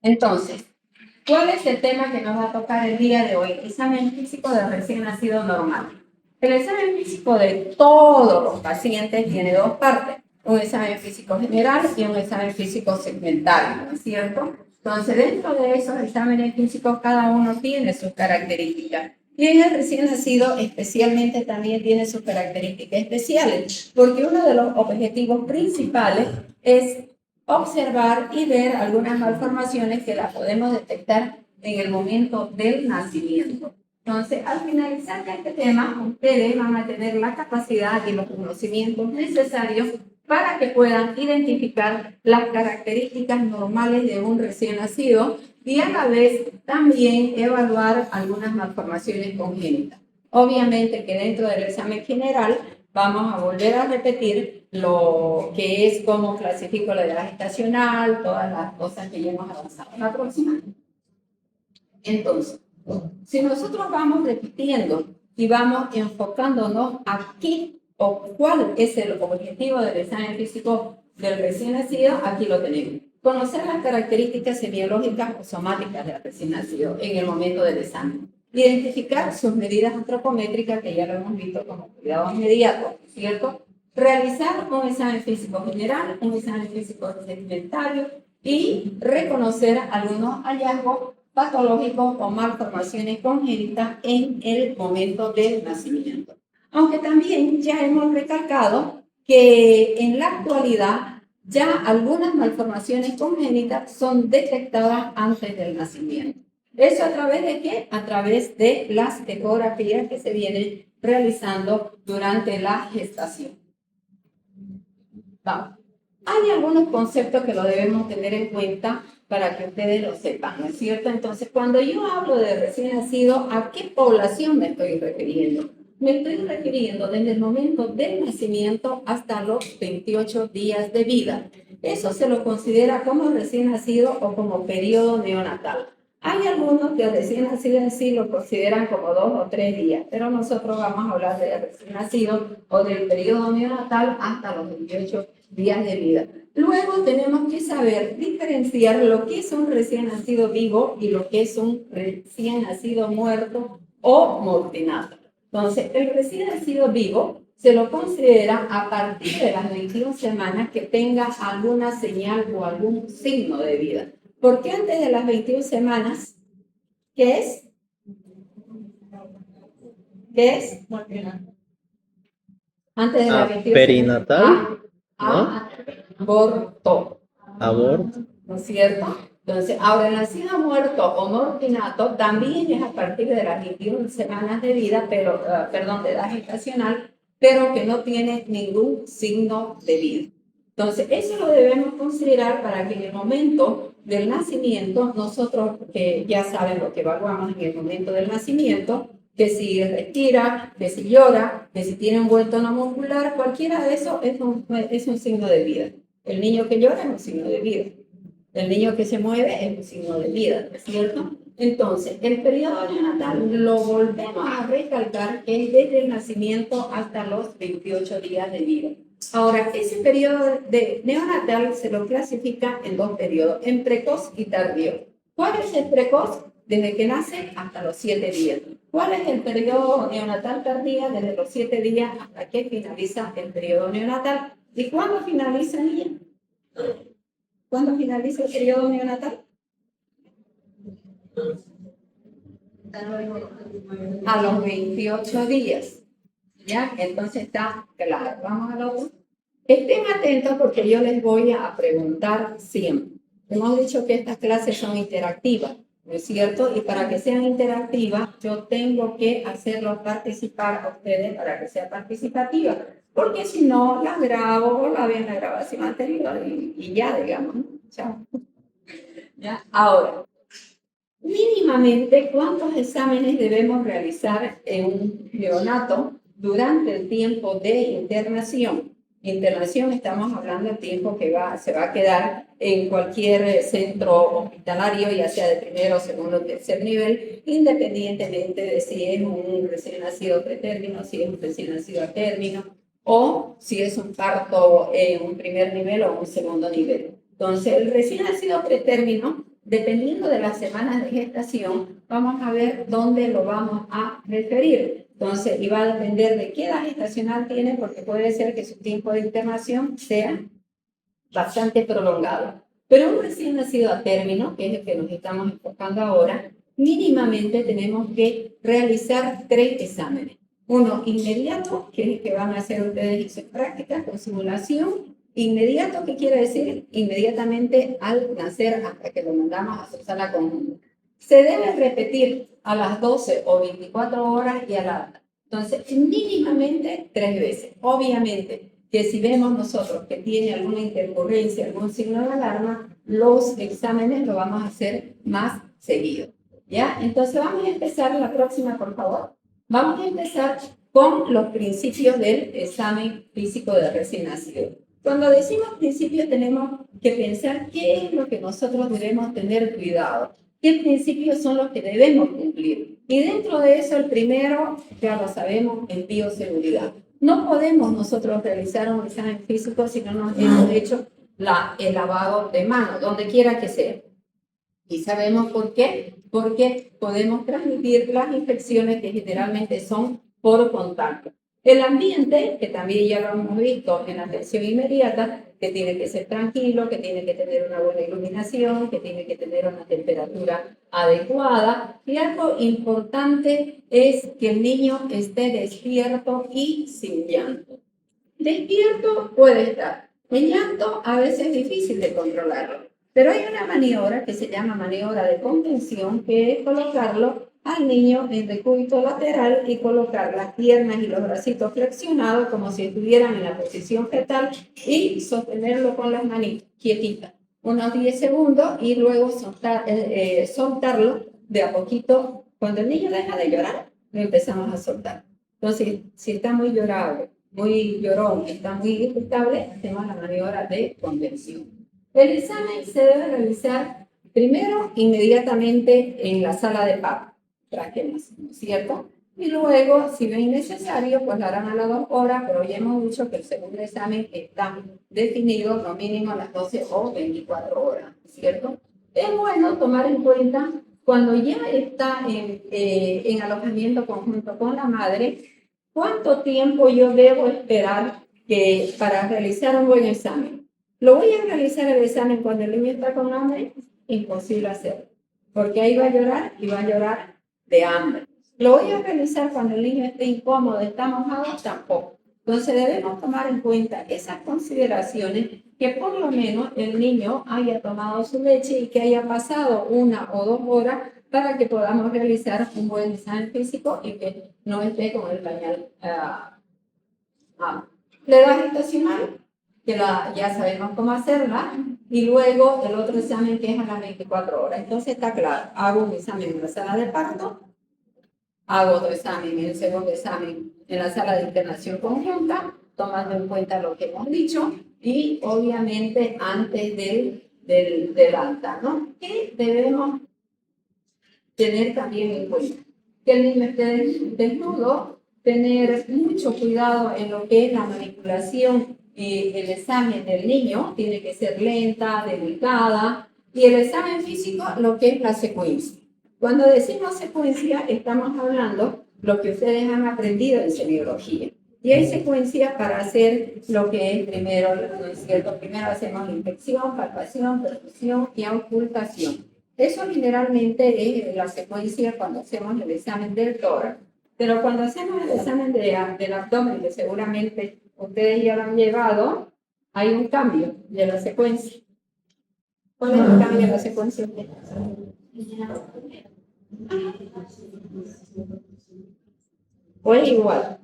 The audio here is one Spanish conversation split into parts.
Entonces, ¿cuál es el tema que nos va a tocar el día de hoy? Examen físico de recién nacido normal. El examen físico de todos los pacientes tiene dos partes, un examen físico general y un examen físico segmental, ¿no es cierto? Entonces, dentro de esos exámenes físicos, cada uno tiene sus características. Y en el recién nacido, especialmente, también tiene sus características especiales, porque uno de los objetivos principales es observar y ver algunas malformaciones que las podemos detectar en el momento del nacimiento. Entonces, al finalizar este tema, ustedes van a tener la capacidad y los conocimientos necesarios para que puedan identificar las características normales de un recién nacido y a la vez también evaluar algunas malformaciones congénitas. Obviamente que dentro del examen general vamos a volver a repetir lo que es cómo clasifico la edad gestacional, todas las cosas que ya hemos avanzado. La próxima. Entonces, si nosotros vamos repitiendo y vamos enfocándonos a qué o cuál es el objetivo del examen físico del recién nacido, aquí lo tenemos. Conocer las características semiológicas o somáticas del recién nacido en el momento del examen. Identificar sus medidas antropométricas, que ya lo hemos visto como cuidados inmediatos, ¿cierto? Realizar un examen físico general, un examen físico segmentario y reconocer algunos hallazgos patológicos o malformaciones congénitas en el momento del nacimiento. Aunque también ya hemos recalcado que en la actualidad ya algunas malformaciones congénitas son detectadas antes del nacimiento. ¿Eso a través de qué? A través de las ecografías que se vienen realizando durante la gestación. Vamos. Hay algunos conceptos que lo debemos tener en cuenta para que ustedes lo sepan, ¿no es cierto? Entonces, cuando yo hablo de recién nacido, ¿a qué población me estoy refiriendo? Me estoy refiriendo desde el momento del nacimiento hasta los 28 días de vida. Eso se lo considera como recién nacido o como periodo neonatal. Hay algunos que recién nacido en sí lo consideran como 2 o 3 días, pero nosotros vamos a hablar de recién nacido o del periodo neonatal hasta los 28 días de vida. Luego tenemos que saber diferenciar lo que es un recién nacido vivo y lo que es un recién nacido muerto o mortinato. Entonces, el recién nacido vivo se lo considera a partir de las 21 semanas que tenga alguna señal o algún signo de vida. Porque antes de las 21 semanas, ¿qué es? ¿Qué es? Antes de las 21 perinatal, ¿no? Aborto. Aborto. ¿No es cierto? Entonces, ahora el nacido muerto o mortinato también es a partir de las 21 semanas de vida, pero, perdón, de edad gestacional, pero que no tiene ningún signo de vida. Entonces, eso lo debemos considerar para que en el momento del nacimiento, nosotros que ya saben lo que evaluamos en el momento del nacimiento, que si respira, que si llora, que si tiene un buen tono muscular, cualquiera de eso es un signo de vida. El niño que llora es un signo de vida. El niño que se mueve es un signo de vida, ¿no es cierto? Entonces, el periodo neonatal lo volvemos a recalcar que es desde el nacimiento hasta los 28 días de vida. Ahora, ese periodo de neonatal se lo clasifica en dos periodos, en precoz y tardío. ¿Cuál es el precoz? Desde que nace hasta los 7 días. ¿Cuál es el periodo neonatal tardío? Desde los 7 días hasta que finaliza el periodo neonatal. ¿Y cuándo finaliza, niña? ¿Cuándo finaliza el periodo neonatal? A los 28 días. ¿Ya? Entonces está claro. Vamos a lo otro. Estén atentos porque yo les voy a preguntar siempre. Hemos dicho que estas clases son interactivas, ¿no es cierto? Y para que sean interactivas, yo tengo que hacerlos participar a ustedes para que sea participativa. Porque si no, las grabo o la ven en la grabación anterior y ya, digamos, ¿no? Chao. ¿Ya? Ahora, mínimamente, ¿cuántos exámenes debemos realizar en un neonato durante el tiempo de internación? Internación, estamos hablando del tiempo que se va a quedar en cualquier centro hospitalario, ya sea de primero, segundo o tercer nivel, independientemente de si es un recién nacido pretérmino, si es un recién nacido a término, o si es un parto en un primer nivel o un segundo nivel. Entonces, el recién nacido pretérmino dependiendo de las semanas de gestación, vamos a ver dónde lo vamos a referir. Entonces, y va a depender de qué edad gestacional tiene, porque puede ser que su tiempo de internación sea bastante prolongado. Pero un recién nacido a término, que es el que nos estamos enfocando ahora, mínimamente tenemos que realizar 3 exámenes. Uno inmediato, que es el que van a hacer ustedes en prácticas con simulación. Inmediato, ¿qué quiere decir? Inmediatamente al nacer hasta que lo mandamos a su sala conjunta. Se debe repetir a las 12 o 24 horas y a la... Entonces, mínimamente 3 veces. Obviamente, que si vemos nosotros que tiene alguna intercurrencia, algún signo de alarma, los exámenes lo vamos a hacer más seguido. ¿Ya? Entonces vamos a empezar la próxima, por favor. Vamos a empezar con los principios del examen físico de recién nacido. Cuando decimos principios tenemos que pensar qué es lo que nosotros debemos tener cuidado, qué principios son los que debemos cumplir. Y dentro de eso el primero, ya lo sabemos, es bioseguridad. No podemos nosotros realizar un examen físico si no nos hemos hecho el lavado de manos, donde quiera que sea. ¿Y sabemos por qué? Porque podemos transmitir las infecciones que generalmente son por contacto. El ambiente, que también ya lo hemos visto en la atención inmediata, que tiene que ser tranquilo, que tiene que tener una buena iluminación, que tiene que tener una temperatura adecuada. Y algo importante es que el niño esté despierto y sin llanto. Despierto puede estar. El llanto a veces es difícil de controlarlo. Pero hay una maniobra que se llama maniobra de contención, que es colocarlo al niño en decúbito lateral y colocar las piernas y los bracitos flexionados como si estuvieran en la posición fetal y sostenerlo con las manitas quietitas unos 10 segundos y luego soltarlo de a poquito. Cuando el niño deja de llorar, lo empezamos a soltar. Entonces, si está muy llorado, muy llorón, está muy irritable, hacemos la maniobra de contención. El examen se debe realizar primero inmediatamente en la sala de parto, ¿no es cierto? Y luego, si ven necesario, pues lo harán a las 2 horas, pero ya hemos dicho que el segundo examen está definido no mínimo a las 12 o 24 horas, ¿cierto? Es bueno tomar en cuenta cuando ya está en alojamiento conjunto con la madre, ¿cuánto tiempo yo debo esperar para realizar un buen examen? ¿Lo voy a realizar el examen cuando el niño está con hambre? Imposible hacerlo, porque ahí va a llorar y va a llorar de hambre. ¿Lo voy a realizar cuando el niño esté incómodo, está mojado? Tampoco. Entonces debemos tomar en cuenta esas consideraciones, que por lo menos el niño haya tomado su leche y que haya pasado 1 o 2 horas para que podamos realizar un buen examen físico y que no esté con el pañal. La edad gestacional, que ya sabemos cómo hacerla, y luego el otro examen que es a las 24 horas. Entonces está claro, hago un examen en la sala de parto, hago otro examen, el segundo examen en la sala de internación conjunta, tomando en cuenta lo que hemos dicho, y obviamente antes del alta, ¿no? ¿Qué debemos tener también en cuenta? Que el niño esté desnudo, tener mucho cuidado en lo que es la manipulación y el examen del niño, tiene que ser lenta, delicada, y el examen físico, lo que es la secuencia. Cuando decimos secuencia, estamos hablando lo que ustedes han aprendido en semiología. Y hay secuencias para hacer lo que es primero, ¿no es cierto? Primero hacemos infección, palpación, perfusión y ocultación. Eso generalmente es la secuencia cuando hacemos el examen del tórax. Pero cuando hacemos el examen del abdomen, que seguramente ustedes ya lo han llevado, hay un cambio de la secuencia. ¿Cuál es el cambio de la secuencia? O es igual.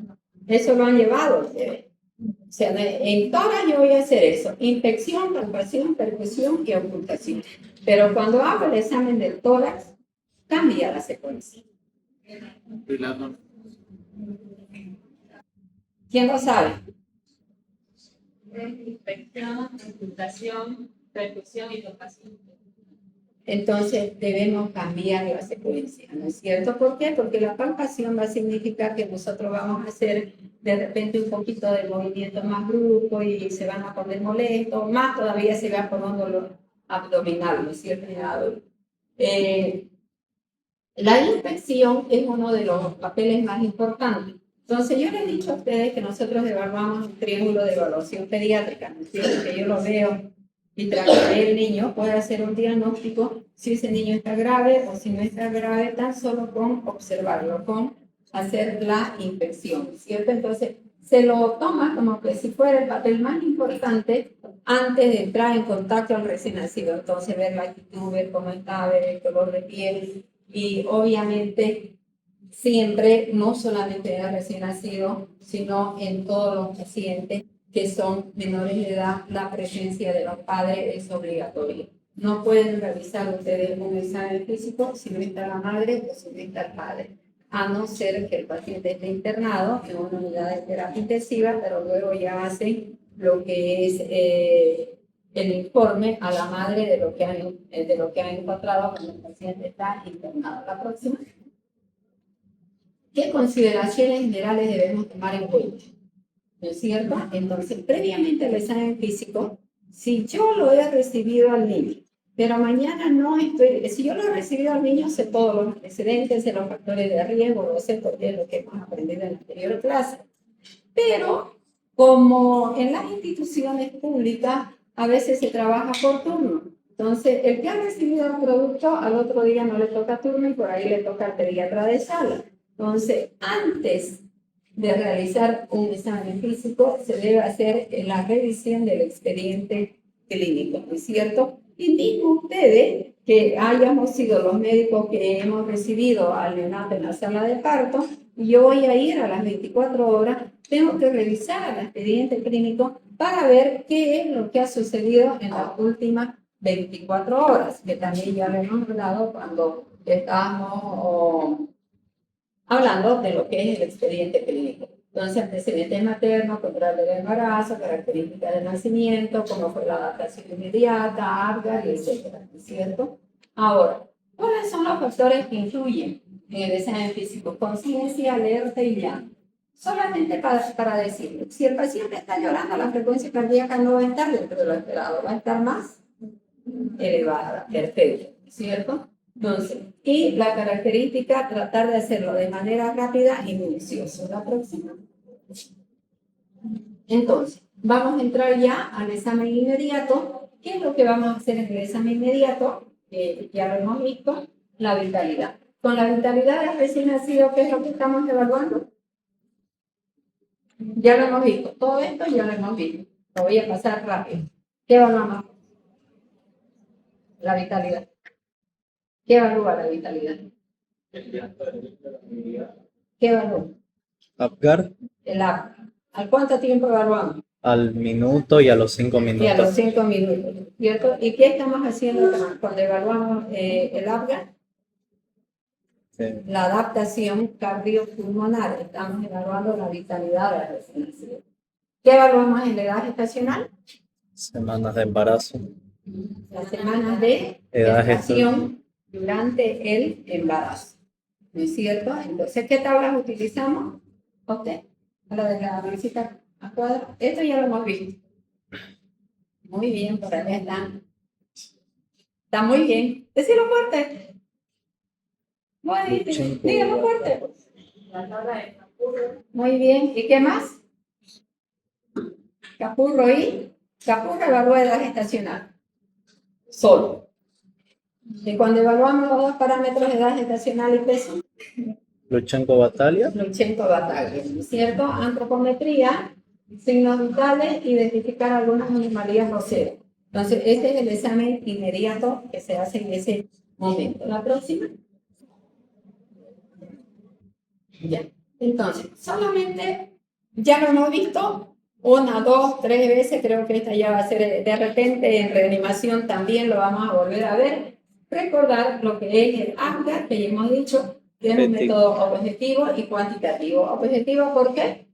Eso lo han llevado ustedes. O sea, en tórax yo voy a hacer eso: infección, palpación, percusión y ocultación. Pero cuando hago el examen del tórax, cambia la secuencia. ¿Quién lo sabe? Infección, ocultación, percusión y palpación. Entonces debemos cambiar la secuencia, ¿no es cierto? ¿Por qué? Porque la palpación va a significar que nosotros vamos a hacer de repente un poquito de movimiento más brusco y se van a poner molestos, más todavía se va a poner dolor abdominal, ¿no es cierto? La inspección es uno de los papeles más importantes. Entonces, yo les he dicho a ustedes que nosotros evaluamos un triángulo de evaluación pediátrica, ¿no es cierto? Que yo lo veo y tras que el niño puede hacer un diagnóstico si ese niño está grave o si no está grave, tan solo con observarlo, con hacer la inspección, ¿cierto? Entonces, se lo toma como que si fuera el papel más importante antes de entrar en contacto al recién nacido. Entonces, ver la actitud, ver cómo está, ver el color de piel y obviamente siempre, no solamente en el recién nacido, sino en todos los pacientes que son menores de edad, la presencia de los padres es obligatoria. No pueden realizar ustedes un examen físico si no está la madre o si no está el padre, a no ser que el paciente esté internado en una unidad de terapia intensiva, pero luego ya hacen lo que es el informe a la madre de lo que han encontrado cuando el paciente está internado. La próxima. ¿Qué consideraciones generales debemos tomar en cuenta? ¿No es cierto? Entonces, previamente al examen físico, si yo lo he recibido al niño, pero mañana no estoy, si yo lo he recibido al niño, sé todos los antecedentes, sé los factores de riesgo, lo sé porque es lo que hemos aprendido en la anterior clase. Pero, como en las instituciones públicas, a veces se trabaja por turno. Entonces, el que ha recibido el producto, al otro día no le toca turno y por ahí le toca al pediatra de sala. Entonces, antes de realizar un examen físico, se debe hacer la revisión del expediente clínico, ¿no es cierto? Y digo ustedes que hayamos sido los médicos que hemos recibido al neonato en la sala de parto, y yo voy a ir a las 24 horas, tengo que revisar el expediente clínico para ver qué es lo que ha sucedido en las últimas 24 horas, que también ya lo hemos hablado cuando estábamos hablando de lo que es el expediente clínico. Entonces, antecedentes maternos, control del embarazo, características del nacimiento, cómo fue la adaptación inmediata, Apgar, etcétera, ¿cierto? Ahora, ¿cuáles son los factores que influyen en el examen físico? Conciencia, alerta y llanto. Solamente para decirlo, si el paciente está llorando, la frecuencia cardíaca no va a estar dentro de lo esperado, va a estar más elevada, perfecto, ¿cierto? Entonces, y la característica, tratar de hacerlo de manera rápida y minuciosa. La próxima. Entonces, vamos a entrar ya al examen inmediato. ¿Qué es lo que vamos a hacer en el examen inmediato? Ya lo hemos visto, la vitalidad. Con la vitalidad del recién nacido, ¿qué es lo que estamos evaluando? Ya lo hemos visto. Todo esto ya lo hemos visto. Lo voy a pasar rápido. ¿Qué evaluamos? La vitalidad. ¿Qué evalúa la vitalidad? ¿Qué evalúa? Apgar El app. ¿Al cuánto tiempo evaluamos? al minuto y a los 5 Y a los minutos. 5 minutos, ¿cierto? ¿Y qué estamos haciendo cuando evaluamos el APGAR? Sí. La adaptación cardiopulmonar. Estamos evaluando la vitalidad del recién nacido. ¿Qué evaluamos en la edad gestacional? Semanas de embarazo. Las semanas de Edad gestación durante el embarazo. ¿No es cierto? Entonces, ¿qué tablas utilizamos? ¿Usted? La de la visita a cuadro. Esto ya lo hemos visto. Muy bien, por allá están. Está muy bien. Decirlo fuerte. Muy bien. Dígalo fuerte. Muy bien. ¿Y qué más? Capurro y Capurro evalúa edad gestacional. Solo. Y cuando evaluamos los dos parámetros de edad gestacional y peso, Luchenko Batalia. Luchenko Bataglia, ¿no es cierto? Antropometría, signos vitales, identificar algunas anomalías roseras. Entonces, este es el examen inmediato que se hace en ese momento. La próxima. Ya. Entonces, solamente ya lo hemos visto 1, 2, 3 veces. Creo que esta ya va a ser de repente en reanimación también lo vamos a volver a ver. Recordar lo que es el APGAR, que ya hemos dicho, que es un método objetivo y cuantitativo. ¿Objetivo por qué?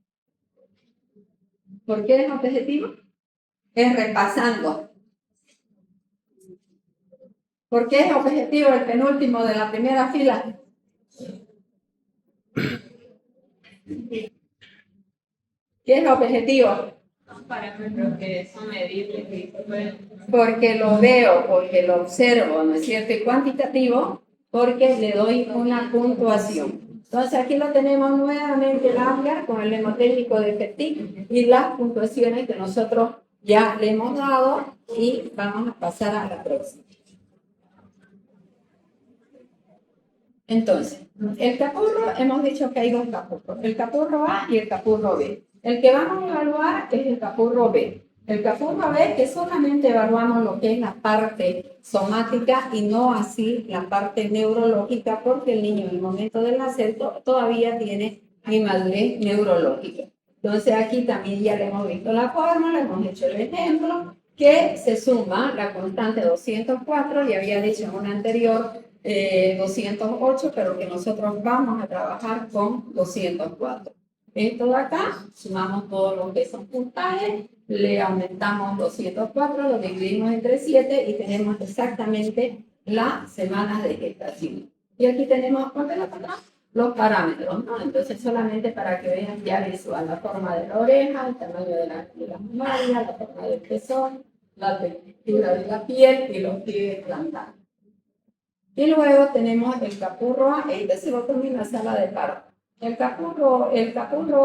¿Por qué es objetivo? Es repasando. ¿Por qué es objetivo el penúltimo de la primera fila? ¿Qué es objetivo? parámetros que son medibles y se pueden... Porque lo veo, porque lo observo, ¿no es cierto? Y cuantitativo, porque le doy una puntuación. Entonces aquí lo tenemos nuevamente el AMGA con el lemotécnico de FETIC y las puntuaciones que nosotros ya le hemos dado y vamos a pasar a la próxima. Entonces, el capurro, hemos dicho que hay dos capurros, el capurro A y el capurro B. El que vamos a evaluar es el capurro B. El capurro B, que solamente evaluamos lo que es la parte somática y no así la parte neurológica, porque el niño en el momento del nacer todavía tiene inmadurez neurológica. Entonces aquí también ya le hemos visto la fórmula, hemos hecho el ejemplo, que se suma la constante 204, y había dicho en una anterior 208, pero que nosotros vamos a trabajar con 204. Esto de acá, sumamos todos los que son puntajes, le aumentamos 204, lo dividimos entre 7 y tenemos exactamente las semanas de gestación. Y aquí tenemos, los parámetros, ¿no? Entonces, solamente para que vean ya visual, la forma de la oreja, el tamaño de la mamaria, la forma del pezón, la textura de la piel y los pliegues plantares. Y luego tenemos el capurro A, este se lo toma en la sala de parto. El capurro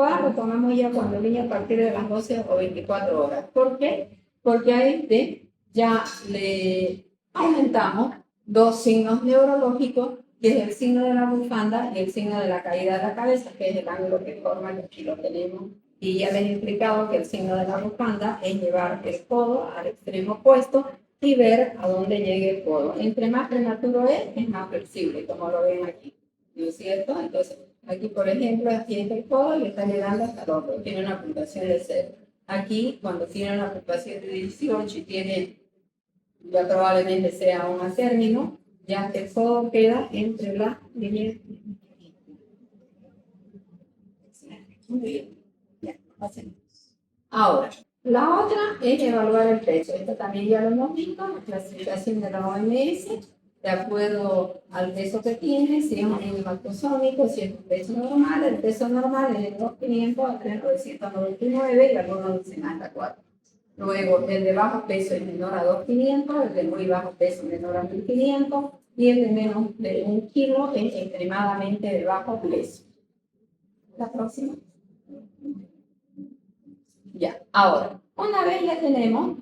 A lo tomamos ya cuando el niño a partir de las 12 o 24 horas. ¿Por qué? Porque a este ya le aumentamos dos signos neurológicos, que es el signo de la bufanda y el signo de la caída de la cabeza, que es el ángulo que forma, que aquí lo tenemos. Y ya les he explicado que el signo de la bufanda es llevar el codo al extremo opuesto y ver a dónde llegue el codo. Entre más prematuro es más flexible, como lo ven aquí, ¿no es cierto? Entonces, aquí, por ejemplo, aquí está el codo y está llegando hasta el otro, tiene una puntuación de 0. Aquí, cuando tiene una puntuación de 18 y tiene, ya probablemente sea un término, ya el codo queda entre las líneas. Muy bien, ya, hacemos. Ahora, la otra es evaluar el peso. Esto también ya lo hemos visto, la clasificación de la OMS, de acuerdo al peso que tiene, si es un niño macrosómico, si es un peso normal. El peso normal es de 2.500 a 3.999 y algunos dicen hasta 4. Luego, el de bajo peso es menor a 2.500, el de muy bajo peso menor a 1.500 y el de menos de 1 kilo es extremadamente de bajo peso. La próxima. Ya, ahora, una vez ya tenemos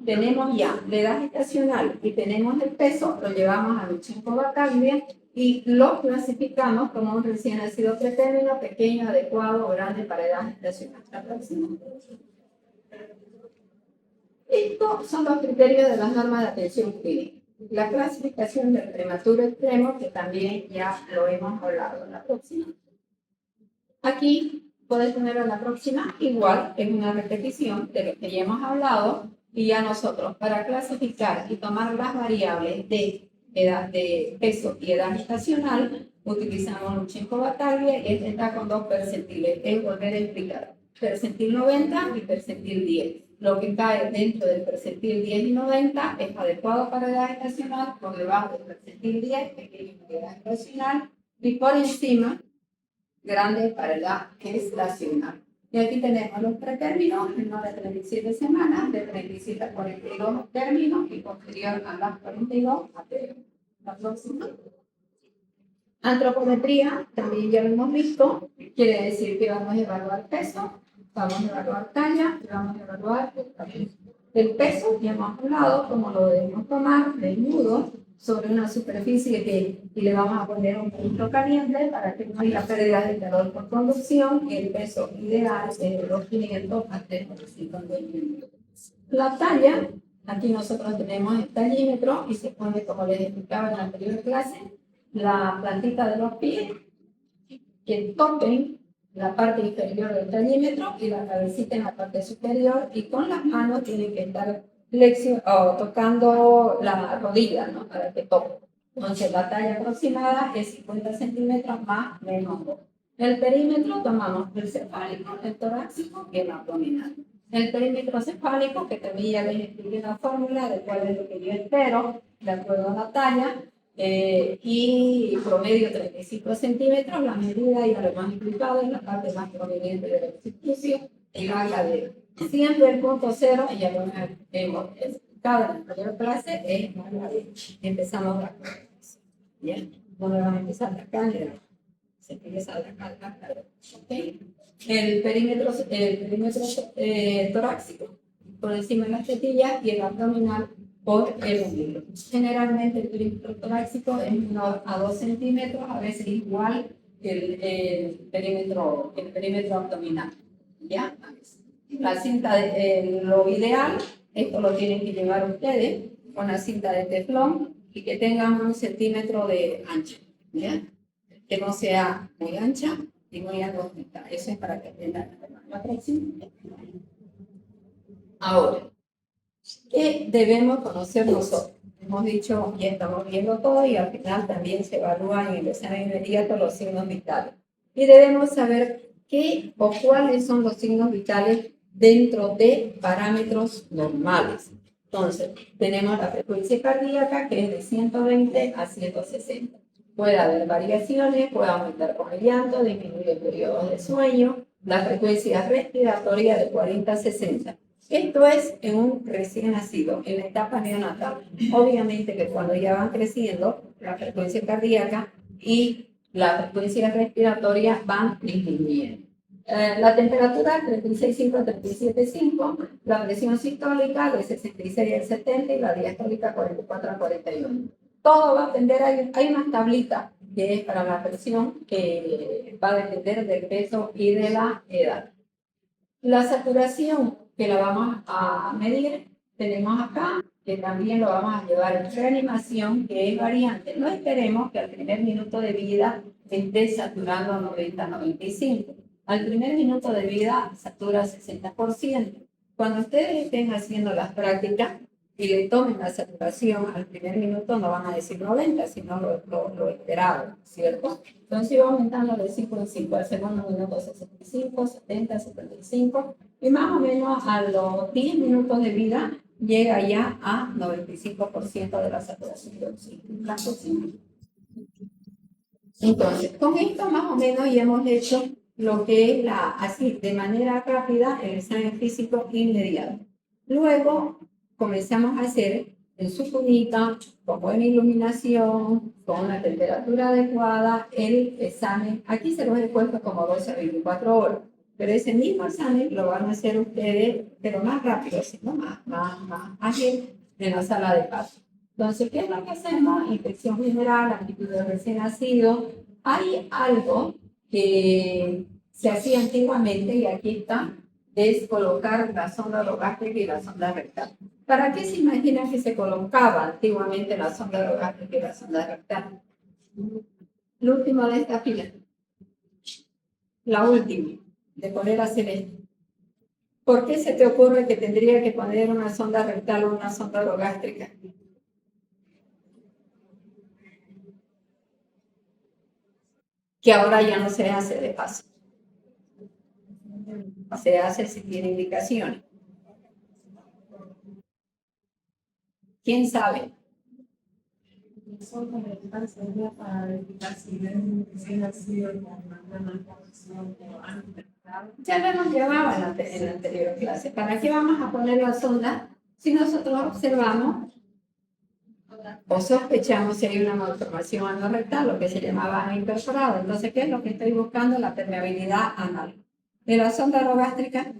ya la edad gestacional y tenemos el peso, lo llevamos a Lutsenko-Bataglia y lo clasificamos como un recién nacido pretérmino, pequeño, adecuado o grande para edad gestacional. La próxima. Estos son los criterios de las normas de atención clínica. La clasificación del prematuro extremo, que también ya lo hemos hablado. La próxima. Aquí puedes tener a la próxima, igual es una repetición de lo que ya hemos hablado, y ya nosotros para clasificar y tomar las variables de edad, de peso y edad gestacional, utilizamos Lutsenko-Bataglia y este está con dos percentiles. Es volver a explicar, percentil 90 y percentil 10. Lo que cae dentro del percentil 10 y 90 es adecuado para edad gestacional, por debajo del percentil 10, pequeño para edad gestacional, y por encima grande para edad gestacional. Y aquí tenemos los pretérminos, menor de 37 semanas, de 37 a 42 términos y posterior a las 42 a la próxima. Antropometría, también ya lo hemos visto, quiere decir que vamos a evaluar peso, vamos a evaluar talla y vamos a evaluar el peso. Ya hemos hablado cómo lo debemos tomar desnudo sobre una superficie y le vamos a poner un punto caliente para que no haya pérdida de calor por conducción. El peso ideal es de 2.500 a 3.500. La talla, aquí nosotros tenemos el tallímetro y se pone, como les explicaba en la anterior clase, la plantita de los pies que toquen la parte inferior del tallímetro y la cabecita en la parte superior, y con las manos tienen que estar tocando la rodilla, ¿no? Para que toque. Entonces la talla aproximada es 50 centímetros más menos 2. El perímetro tomamos el cefálico, el torácico y el abdominal. El perímetro cefálico, que también ya les expliqué la fórmula de cuál es lo que yo espero, de acuerdo a la talla, y promedio 35 centímetros, la medida ya lo hemos explicado, es la parte más proveniente de la circuncisión, el área de siempre el punto cero, y ya lo hemos explicado en la anterior clase, es el área de empezamos la clase. ¿Bien? No me van a empezar de acá, se empieza de acá, ¿ok? El perímetro torácico por encima de las tetillas y el abdominal por el ombligo. Generalmente el perímetro torácico es 1 a 2 centímetros, a veces igual el perímetro abdominal. ¿Ya? La cinta, lo ideal, esto lo tienen que llevar ustedes con la cinta de teflón y que tengan 1 centímetro de ancho. ¿Ya? Que no sea muy ancha y muy angosta. Eso es para que aprendan la próxima. Ahora, ¿qué debemos conocer nosotros? Hemos dicho y estamos viendo todo y al final también se evalúan en el examen inmediato los signos vitales. Y debemos saber qué o cuáles son los signos vitales dentro de parámetros normales. Entonces, tenemos la frecuencia cardíaca que es de 120 a 160. Puede haber variaciones, puede aumentar con el llanto, disminuir el periodo de sueño, la frecuencia respiratoria de 40 a 60. Esto es en un recién nacido, en la etapa neonatal. Obviamente que cuando ya van creciendo, la frecuencia cardíaca y la frecuencia respiratoria van disminuyendo. La temperatura 36,5 a 37,5, la presión sistólica de 66 a 70 y la diastólica 44 a 41. Todo va a depender, hay una tablita que es para la presión que va a depender del peso y de la edad. La saturación que la vamos a medir, tenemos acá, que también lo vamos a llevar en reanimación, que es variante. No esperemos que al primer minuto de vida esté saturando 90-95. Al primer minuto de vida satura 60%. Cuando ustedes estén haciendo las prácticas y le tomen la saturación al primer minuto, no van a decir 90, sino lo esperado, ¿cierto? Entonces va aumentando de 5 en 5, al segundo minuto 65, 70, 75, y más o menos a los 10 minutos de vida llega ya a 95% de la saturación de oxígeno. Entonces, con esto más o menos ya hemos hecho lo que es así, de manera rápida, el examen físico inmediato. Luego comenzamos a hacer en su cunita, con buena iluminación, con una temperatura adecuada, el examen. Aquí se los he puesto como 12 a 24 horas, pero ese mismo examen lo van a hacer ustedes, pero más rápido, sino más ágil en la sala de parto. Entonces, ¿qué es lo que hacemos? Inspección general, actitud de recién nacido. Hay algo que se hacía antiguamente y aquí está, es colocar la sonda orogástrica y la sonda rectal. ¿Para qué se imagina que se colocaba antiguamente la sonda orogástrica y la sonda rectal? La última de esta fila. La última, de poner a hacer esto. ¿Por qué se te ocurre que tendría que poner una sonda rectal o una sonda orogástrica? Que ahora ya no se hace de paso. Se hace si tiene indicaciones. ¿Quién sabe? Ya lo hemos llevado en la anterior clase. ¿Para qué vamos a poner la sonda si nosotros observamos o sospechamos si hay una malformación anorrectal, lo que se llamaba ano imperforado? Entonces, ¿qué es lo que estoy buscando? La permeabilidad anal. De la sonda orogástrica,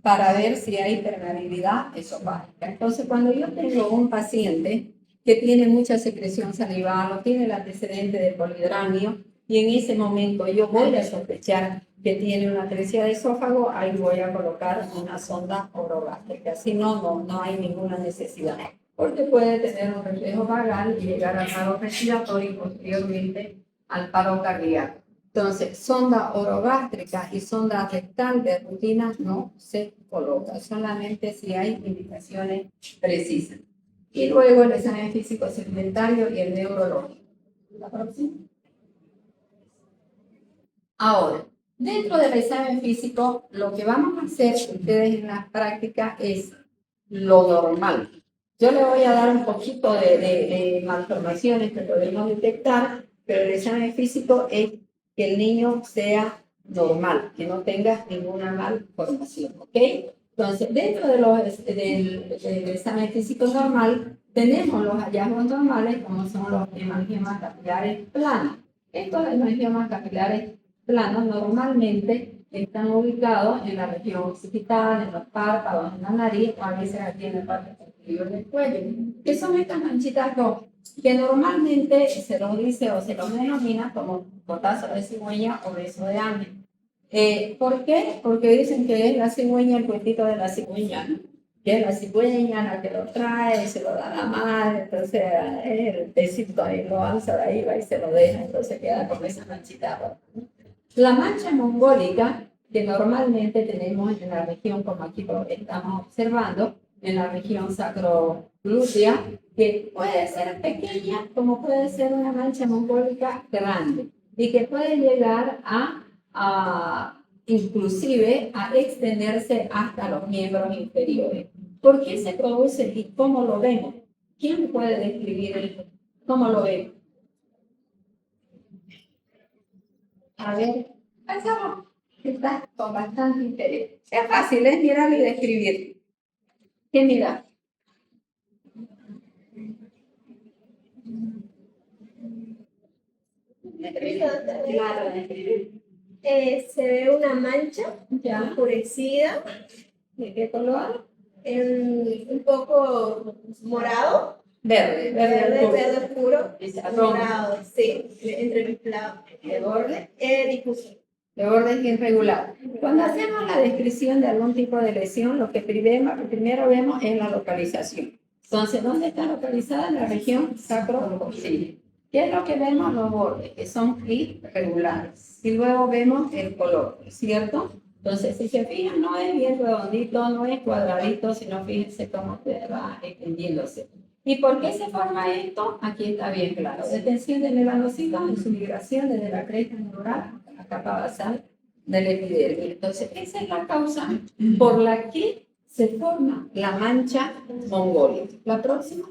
para ver si hay permeabilidad esofágica. Entonces, cuando yo tengo un paciente que tiene mucha secreción salival o tiene el antecedente de polidramio, y en ese momento yo voy a sospechar que tiene una atresia de esófago, ahí voy a colocar una sonda orogástrica. Si no, no hay ninguna necesidad, porque puede tener un reflejo vagal y llegar al paro respiratorio y posteriormente al paro cardíaco. Entonces, sonda orogástrica y sonda rectal de rutina no se coloca, solamente si hay indicaciones precisas. Y luego el examen físico segmentario y el neurológico. La próxima. Ahora, dentro del examen físico, lo que vamos a hacer ustedes en la práctica es lo normal. Yo le voy a dar un poquito de malformaciones que podemos detectar, pero el examen físico es que el niño sea normal, que no tenga ninguna malformación, ¿ok? Entonces, dentro del examen físico normal, tenemos los hallazgos normales, como son los hemangiomas capilares planos. Estos hemangiomas capilares planos normalmente están ubicados en la región occipital, en los párpados, en la nariz, o a veces aquí en la parte superior del cuello. ¿Qué son estas manchitas rojas? Que normalmente se los dice o se los denomina como potazo de cigüeña o beso de ángel. ¿Por qué? Porque dicen que es la cigüeña, el cuentito de la cigüeña, ¿no? Que es la cigüeña la que lo trae, se lo da a la madre, entonces el besito ahí lo alza de ahí, va y se lo deja, entonces queda con esa manchita roja, ¿no? La mancha mongólica, que normalmente tenemos en la región, como aquí lo estamos observando, en la región sacroglútea, que puede ser pequeña como puede ser una mancha mongólica grande y que puede llegar inclusive a extenderse hasta los miembros inferiores. ¿Por qué se produce y cómo lo vemos? ¿Quién puede describir cómo lo vemos? A ver, pensamos que está con bastante interés. Es fácil, es mirar y describir. ¿Qué mira? Claro. Se ve una mancha Ya. oscurecida, ¿De qué color? un poco morado, Verde, verde oscuro, Marrón. morado, sí, entremezclado. ¿De borde? Difuso. De orden irregular. Cuando hacemos la descripción de algún tipo de lesión, lo que primero vemos es la localización. Entonces, ¿dónde está localizada? En la región sacro-occipital. ¿Qué es lo que vemos? Los bordes, que son irregulares. Y luego vemos el color, ¿cierto? Entonces, si se fijan, no es bien redondito, no es cuadradito, sino fíjense cómo va extendiéndose. ¿Y por qué se forma esto? Aquí está bien claro. Detención de melanocitos en su migración desde la cresta neural a la capa basal del epidermis. Entonces, esa es la causa por la que se forma la mancha mongólica. La próxima.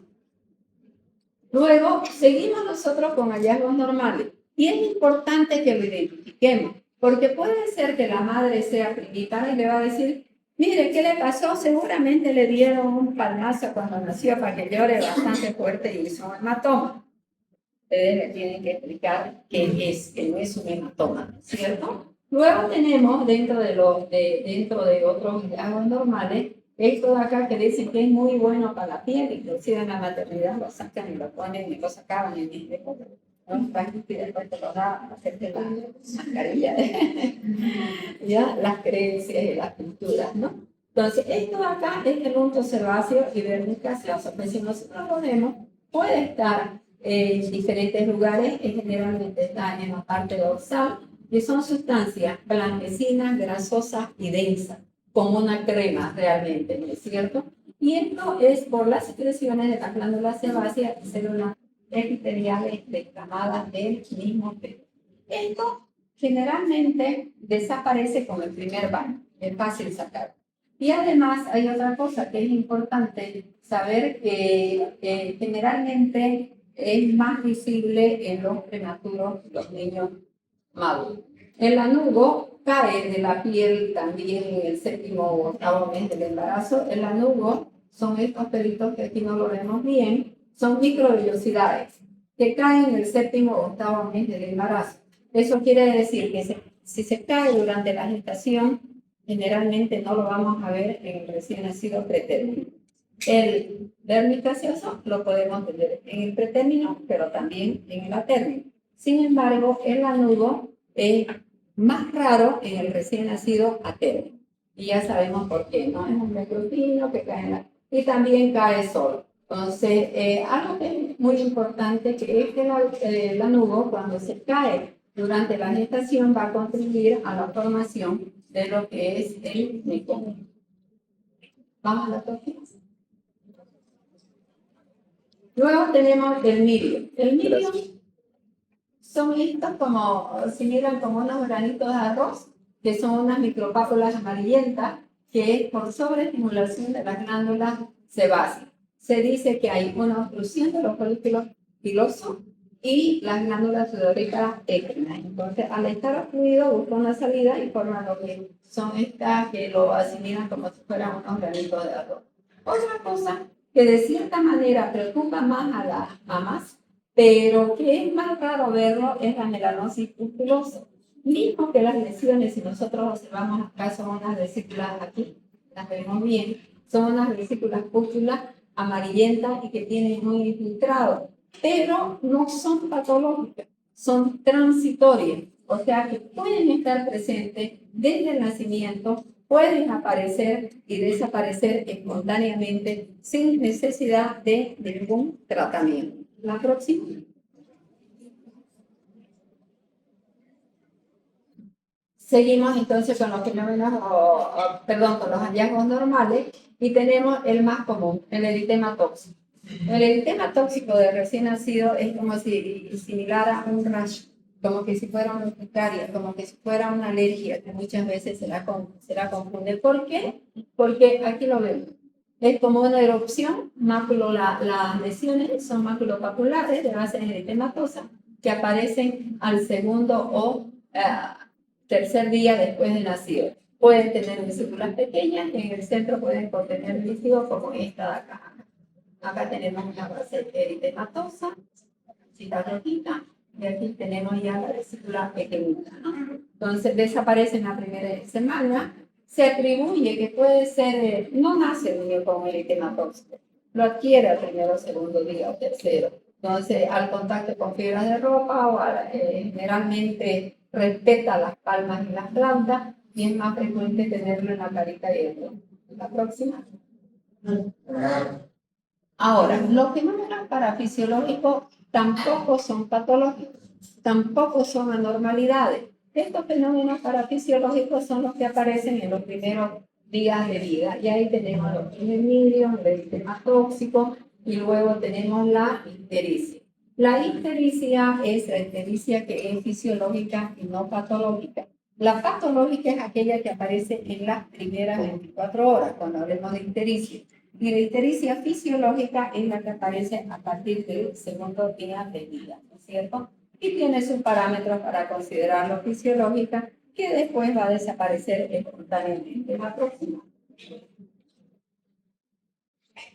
Luego, seguimos nosotros con hallazgos normales. Y es importante que lo identifiquemos, porque puede ser que la madre sea primitiva y le va a decir, mire, ¿qué le pasó? Seguramente le dieron un palmazo cuando nació para que llore bastante fuerte y hizo un hematoma. Ustedes le tienen que explicar qué es, que no es un hematoma, ¿cierto? Luego tenemos dentro de otros hallazgos normales, esto de acá que dicen que es muy bueno para la piel, inclusive en la maternidad lo sacan y lo ponen y lo sacaban en este cosa, ¿no? Y después te lo da a hacerte la mascarilla, ¿ya? Las creencias y las culturas, ¿no? Entonces, esto de acá es el unto sebáceo y verniz gaseoso, pues si nosotros lo vemos, puede estar en diferentes lugares, generalmente está en la parte dorsal, y son sustancias blanquecinas, grasosas y densas, como una crema realmente, ¿no es cierto? Y esto es por las secreciones de las glándulas sebáceas y células epiteliales descamadas del mismo pelo. Esto generalmente desaparece con el primer baño, es fácil sacar. Y además hay otra cosa que es importante saber que generalmente es más visible en los prematuros, los niños maduros. El lanugo cae de la piel también en el séptimo o octavo mes del embarazo. El lanugo son estos pelitos que aquí no lo vemos bien, son microvellosidades que caen en el séptimo o octavo mes del embarazo. Eso quiere decir que si se cae durante la gestación, generalmente no lo vamos a ver en el recién nacido pretérmino. El verniz gaseoso lo podemos ver en el pretérmino, pero también en el atérmino. Sin embargo, el lanugo es más raro en el recién nacido atérmino. Y ya sabemos por qué, ¿no? Es un microfino que cae en la... y también cae solo. Entonces, algo que es muy importante que es que el lanugo, cuando se cae durante la gestación, va a contribuir a la formación de lo que es el mecón. Vamos a la próxima. Luego tenemos el mirio. El mirio son estos como, si miran como unos granitos de arroz, que son unas micropápulas amarillentas, que es por sobreestimulación de las glándulas sebáceas. Se dice que hay una obstrucción de los folículos pilosos y las glándulas sudoríparas externas. Entonces, al estar obstruido, busca una salida y forma lo que son estas que lo asimilan como si fueran unos granitos de arroz. Otra cosa que de cierta manera preocupa más a las mamás, pero que es más raro verlo, es la melanosis pustulosa. Mismo que las lesiones, si nosotros observamos acá, son unas vesículas aquí, las vemos bien, son unas vesículas pústulas amarillentas y que tienen un infiltrado, pero no son patológicas, son transitorias, o sea que pueden estar presentes desde el nacimiento, pueden aparecer y desaparecer espontáneamente sin necesidad de ningún tratamiento. La próxima. Seguimos entonces con los fenómenos, perdón, con los hallazgos normales y tenemos el más común, el eritema tóxico. El eritema tóxico de recién nacido es como si similar a un rash, como que si fuera una urticaria, como que si fuera una alergia, que muchas veces se la confunde. ¿Por qué? Porque aquí lo vemos. Es como una erupción, las lesiones son maculopapulares de base eritematosa que aparecen al segundo o tercer día después de nacido. Pueden tener vesículas pequeñas y en el centro pueden contener líquido como esta de acá. Acá tenemos una base eritematosa, cita rojita, y aquí tenemos ya la vesícula pequeñita, ¿no? Entonces desaparece en la primera semana. Se atribuye que puede ser, no nace el niño con eritema tóxico, lo adquiere al primero, segundo día o tercero. Entonces, al contacto con fibras de ropa o generalmente respeta las palmas y las plantas y es más frecuente tenerlo en la carita y el ojo. La próxima. Ahora, los fenómenos parafisiológicos tampoco son patológicos, tampoco son anormalidades. Estos fenómenos parafisiológicos son los que aparecen en los primeros días de vida. Y ahí tenemos los hemidrios, el eritema tóxico y luego tenemos la ictericia. La ictericia es la ictericia que es fisiológica y no patológica. La patológica es aquella que aparece en las primeras 24 horas, cuando hablemos de ictericia. Y la ictericia fisiológica es la que aparece a partir del segundo día de vida, ¿no es cierto? Y tiene sus parámetros para considerarlo fisiológica, que después va a desaparecer espontáneamente. La próxima.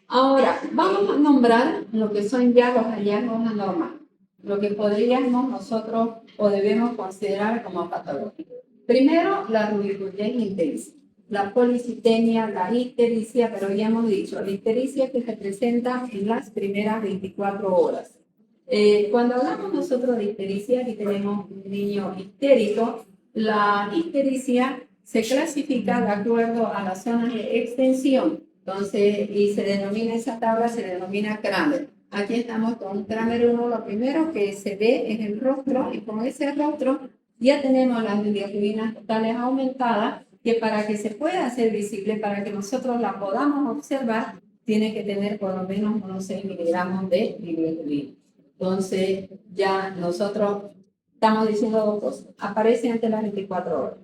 Ahora, vamos a nombrar lo que son ya los hallazgos anormales, lo que podríamos nosotros o debemos considerar como patológico. Primero, la rubicundez intensa, la policitemia, la ictericia, pero ya hemos dicho, la ictericia que se presenta en las primeras 24 horas. Cuando hablamos nosotros de ictericia, aquí tenemos un niño ictérico, la ictericia se clasifica de acuerdo a las zonas de extensión. Entonces, y se denomina esa tabla, se denomina Kramer. Aquí estamos con Kramer 1, lo primero que se ve es el rostro, y con ese rostro ya tenemos las bilirrubinas totales aumentadas, que para que se pueda hacer visible, para que nosotros la podamos observar, tiene que tener por lo menos unos 6 miligramos de bilirrubina. Entonces, ya nosotros estamos diciendo dos cosas. Aparece ante las 24 horas.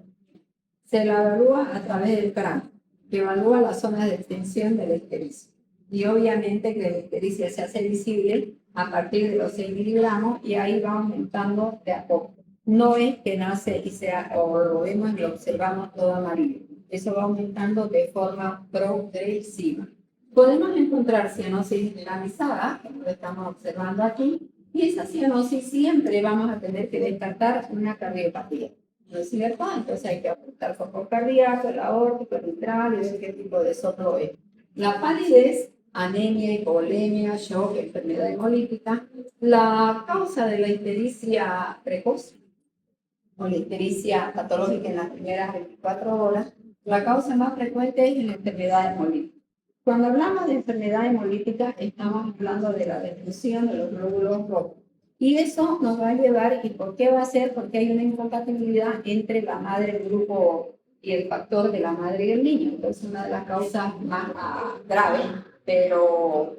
Se la evalúa a través del cráneo, que evalúa las zonas de extensión de la ictericia. Y obviamente que la ictericia se hace visible a partir de los 6 miligramos y ahí va aumentando de a poco. No es que nace y sea, o lo vemos y lo observamos todo amarillo. Eso va aumentando de forma progresiva. Podemos encontrar cianosis generalizada, como lo estamos observando aquí, y esa cianosis siempre vamos a tener que descartar una cardiopatía. ¿No es cierto? Entonces hay que apuntar foco cardíaco, el aórtico, el mitral y ver qué tipo de soplo es. La palidez, anemia, hipovolemia, shock, enfermedad hemolítica. La causa de la ictericia precoz o la ictericia patológica en las primeras 24 horas, la causa más frecuente es la enfermedad hemolítica. Cuando hablamos de enfermedad hemolítica, estamos hablando de la destrucción de los glóbulos rojos. Y eso nos va a llevar, ¿y por qué va a ser? Porque hay una incompatibilidad entre la madre, el grupo y el factor de la madre y el niño. Entonces, una de las causas más graves, pero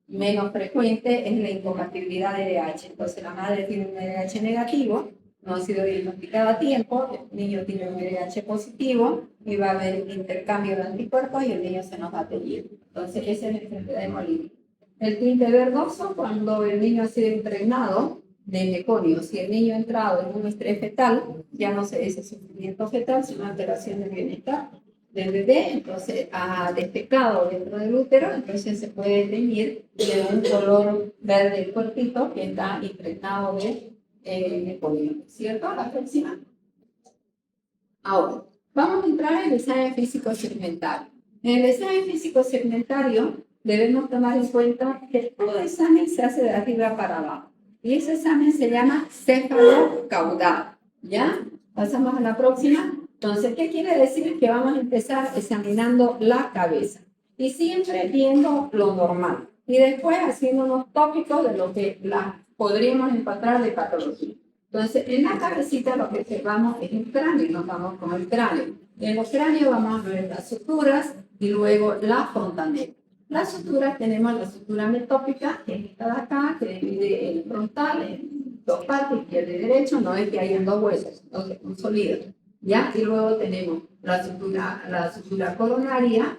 menos frecuente, es la incompatibilidad de RH. Entonces, la madre tiene un RH negativo, no ha sido diagnosticada a tiempo, el niño tiene un RH positivo y va a haber intercambio de anticuerpos y el niño se nos va a teñir. Entonces, esa es la enfermedad hemolítica. El tinte verdoso cuando el niño ha sido impregnado de meconio. Si el niño ha entrado en un estrés fetal, ya no se dice sufrimiento fetal, sino alteración del bienestar del bebé, entonces ha defecado dentro del útero, entonces se puede teñir de un color verde cortito que está impregnado de meconio. ¿Cierto? La próxima. Ahora, vamos a entrar en el examen físico segmentario. En el examen físico segmentario debemos tomar en cuenta que todo examen se hace de arriba para abajo. Y ese examen se llama céfalo caudal. ¿Ya? Pasamos a la próxima. Entonces, ¿qué quiere decir? Que vamos a empezar examinando la cabeza. Y siempre viendo lo normal. Y después haciendo unos tópicos de lo que podríamos encontrar de patología. Entonces, en la cabecita lo que observamos es el cráneo, nos vamos con el cráneo. En el cráneo vamos a ver las suturas y luego la fontanela. Las suturas tenemos la sutura metópica, que es esta de acá, que divide el frontal en dos partes, izquierda y derecha, no es que hayan dos huesos, no se consolidan. ¿Ya? Y luego tenemos la sutura coronaria,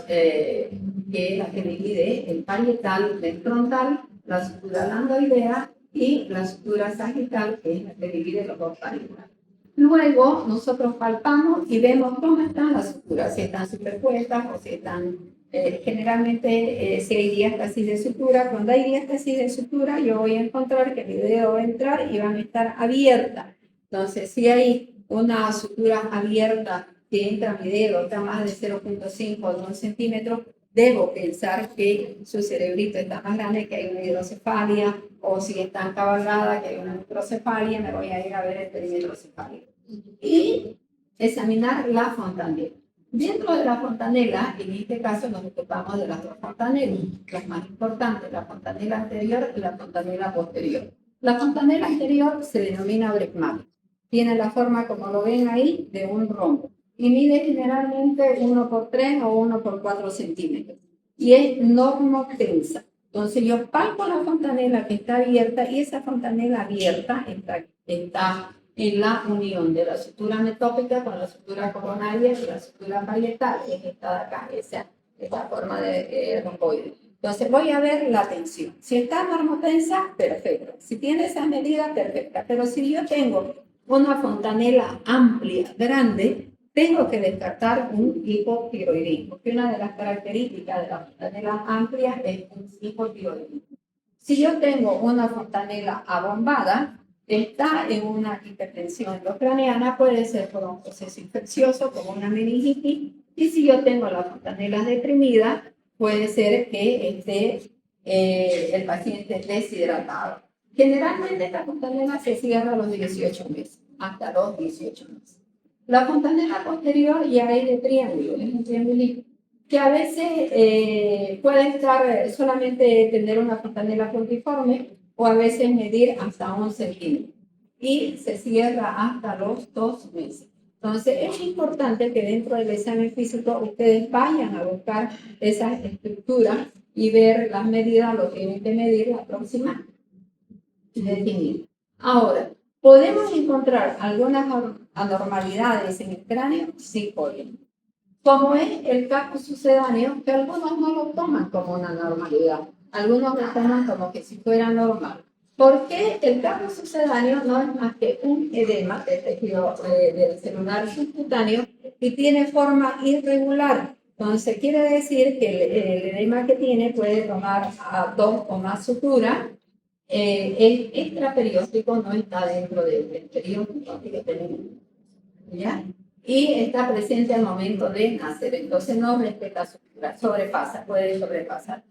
que es la que divide el parietal del frontal, la sutura landoidea y la sutura sagital, que es la que divide los dos parietales. Luego nosotros palpamos y vemos cómo están las suturas, si están superpuestas o si están, generalmente si hay diástasis de sutura. Cuando hay diástasis de sutura yo voy a encontrar que el video va a entrar y van a estar abiertas. Entonces si hay una sutura abierta que entra a mi dedo, está más de 0.5 o 2 centímetros, debo pensar que su cerebrito está más grande, que hay una hidrocefalia, o si está encabalgada, que hay una microcefalia, me voy a ir a ver el perímetro cefálico. Y examinar la fontanela. Dentro de la fontanela, en este caso nos ocupamos de las dos fontanelas, las más importantes, la fontanela anterior y la fontanela posterior. La fontanela anterior se denomina brecmatic. Tiene la forma, como lo ven ahí, de un rombo. Y mide generalmente 1 por 3 o 1 por 4 centímetros. Y es normotensa. Entonces yo palpo la fontanela que está abierta y esa fontanela abierta está en la unión de la sutura metópica con la sutura coronaria y la sutura parietal. Es esta de acá, esa forma de romboide. Entonces voy a ver la tensión. Si está normotensa, perfecto. Si tiene esa medida, perfecta. Pero si yo tengo una fontanela amplia, grande, tengo que descartar un hipotiroidismo, porque una de las características de la fontanela amplia es un hipotiroidismo. Si yo tengo una fontanela abombada, está en una hipertensión endocraniana, puede ser por un proceso infeccioso, como una meningitis, y si yo tengo la fontanela deprimida, puede ser que esté el paciente deshidratado. Generalmente esta fontanela se cierra a los 18 meses, hasta los 18 meses. La fontanela posterior ya es de triángulo, es un triangulito, que a veces puede estar solamente tener una fontanela puntiforme o a veces medir hasta 1 centímetro y se cierra hasta los 2 meses. Entonces es importante que dentro del examen físico ustedes vayan a buscar esas estructuras y ver las medidas, lo que tienen que medir la próxima y definir. Ahora, ¿podemos encontrar algunas anormalidades en el cráneo? Sí, podemos. Como es el caso sucedáneo, que algunos no lo toman como una normalidad, algunos lo toman como que si fuera normal. Porque el caso sucedáneo no es más que un edema del tejido del celular subcutáneo y tiene forma irregular. Entonces quiere decir que el edema que tiene puede tomar a 2 o más suturas. El extraperióstico no está dentro del perióstico que tenemos, ¿ya? Y está presente al momento de nacer, entonces no respeta sutura, puede sobrepasar.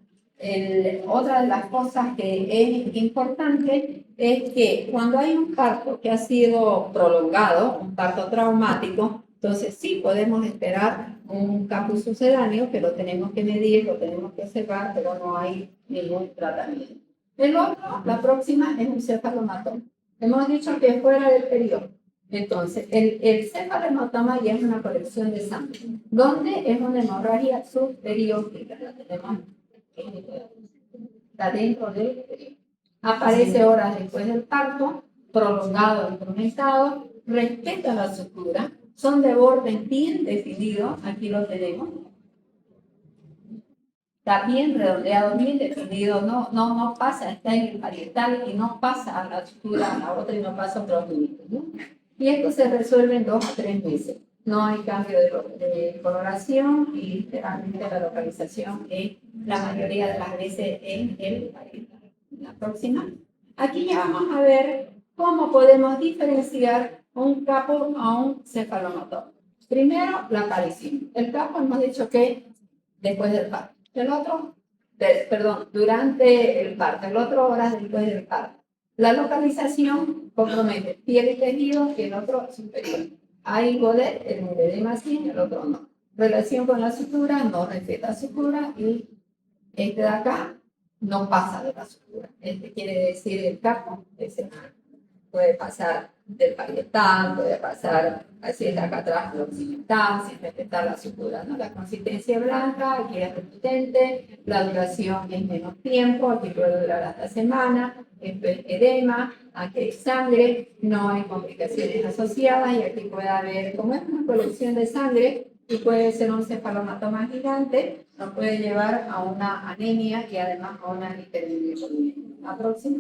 Otra de las cosas que es importante es que cuando hay un parto que ha sido prolongado, un parto traumático, entonces sí podemos esperar un caput sucedáneo, que lo tenemos que medir, lo tenemos que observar, pero no hay ningún tratamiento. El otro, la próxima, es un cefalomatoma. Hemos dicho que es fuera del periodo. Entonces, el cefalomatoma ya es una colección de sangre, donde es una hemorragia subperióstica. La tenemos, está dentro del periodo. Aparece horas después del parto, prolongado, instrumentado, respeta la sutura, son de borde bien definido, aquí lo tenemos. está bien redondeado, bien definido, no pasa, está en el parietal y no pasa a la sutura a la otra y no pasa a otros límites, ¿no? Y esto se resuelve en 2 a 3 meses. No hay cambio de coloración y realmente la localización es la mayoría de las veces en el parietal. La próxima. Aquí ya vamos a ver cómo podemos diferenciar un capo a un cefalomatoma. Primero, la aparición. El capo hemos dicho que después del parto. El otro, perdón, durante el parto. El otro, horas después del parto. La localización compromete piel y tejido y el otro superior. Hay godet, el edema sí, el otro no. Relación con la sutura, no respeta sutura y este de acá no pasa de la sutura. Este quiere decir el capo, ese puede pasar del parietal, puede pasar así de acá atrás, lo occidental, sin respetar la sutura, ¿no? La consistencia es blanca, aquí es resistente, la duración es menos tiempo, aquí puede durar hasta semana, esto es edema, aquí hay sangre, no hay complicaciones asociadas y aquí puede haber, como es una colección de sangre, y puede ser un cefalomatoma gigante, nos puede llevar a una anemia y además a una hiperbilirubinemia. La próxima.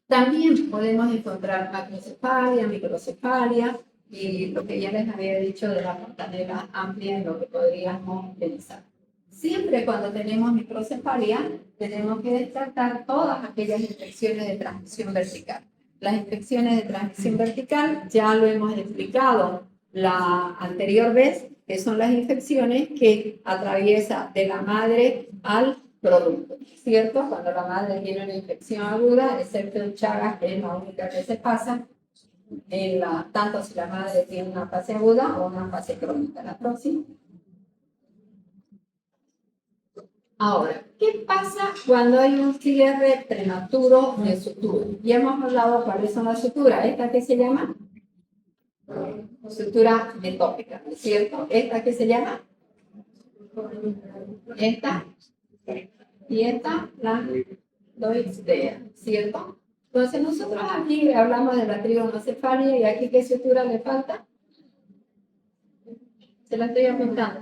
También podemos encontrar macrocefalia, microcefalia y lo que ya les había dicho de la fontanela amplia en lo que podríamos pensar. Siempre cuando tenemos microcefalia tenemos que descartar todas aquellas infecciones de transmisión vertical. Las infecciones de transmisión vertical ya lo hemos explicado la anterior vez, que son las infecciones que atraviesa de la madre al producto, ¿cierto? Cuando la madre tiene una infección aguda, excepto en Chagas, que es la única que se pasa, tanto si la madre tiene una fase aguda o una fase crónica. La próxima. Ahora, ¿qué pasa cuando hay un cierre prematuro de sutura? Ya hemos hablado cuáles son las suturas. ¿Esta qué se llama? Sutura metópica, ¿no es cierto? ¿Esta qué se llama? Esta. Y esta, la doixdea, ¿cierto? Entonces nosotros aquí hablamos de la trigonocefalia y aquí ¿qué sutura le falta? Se la estoy apuntando.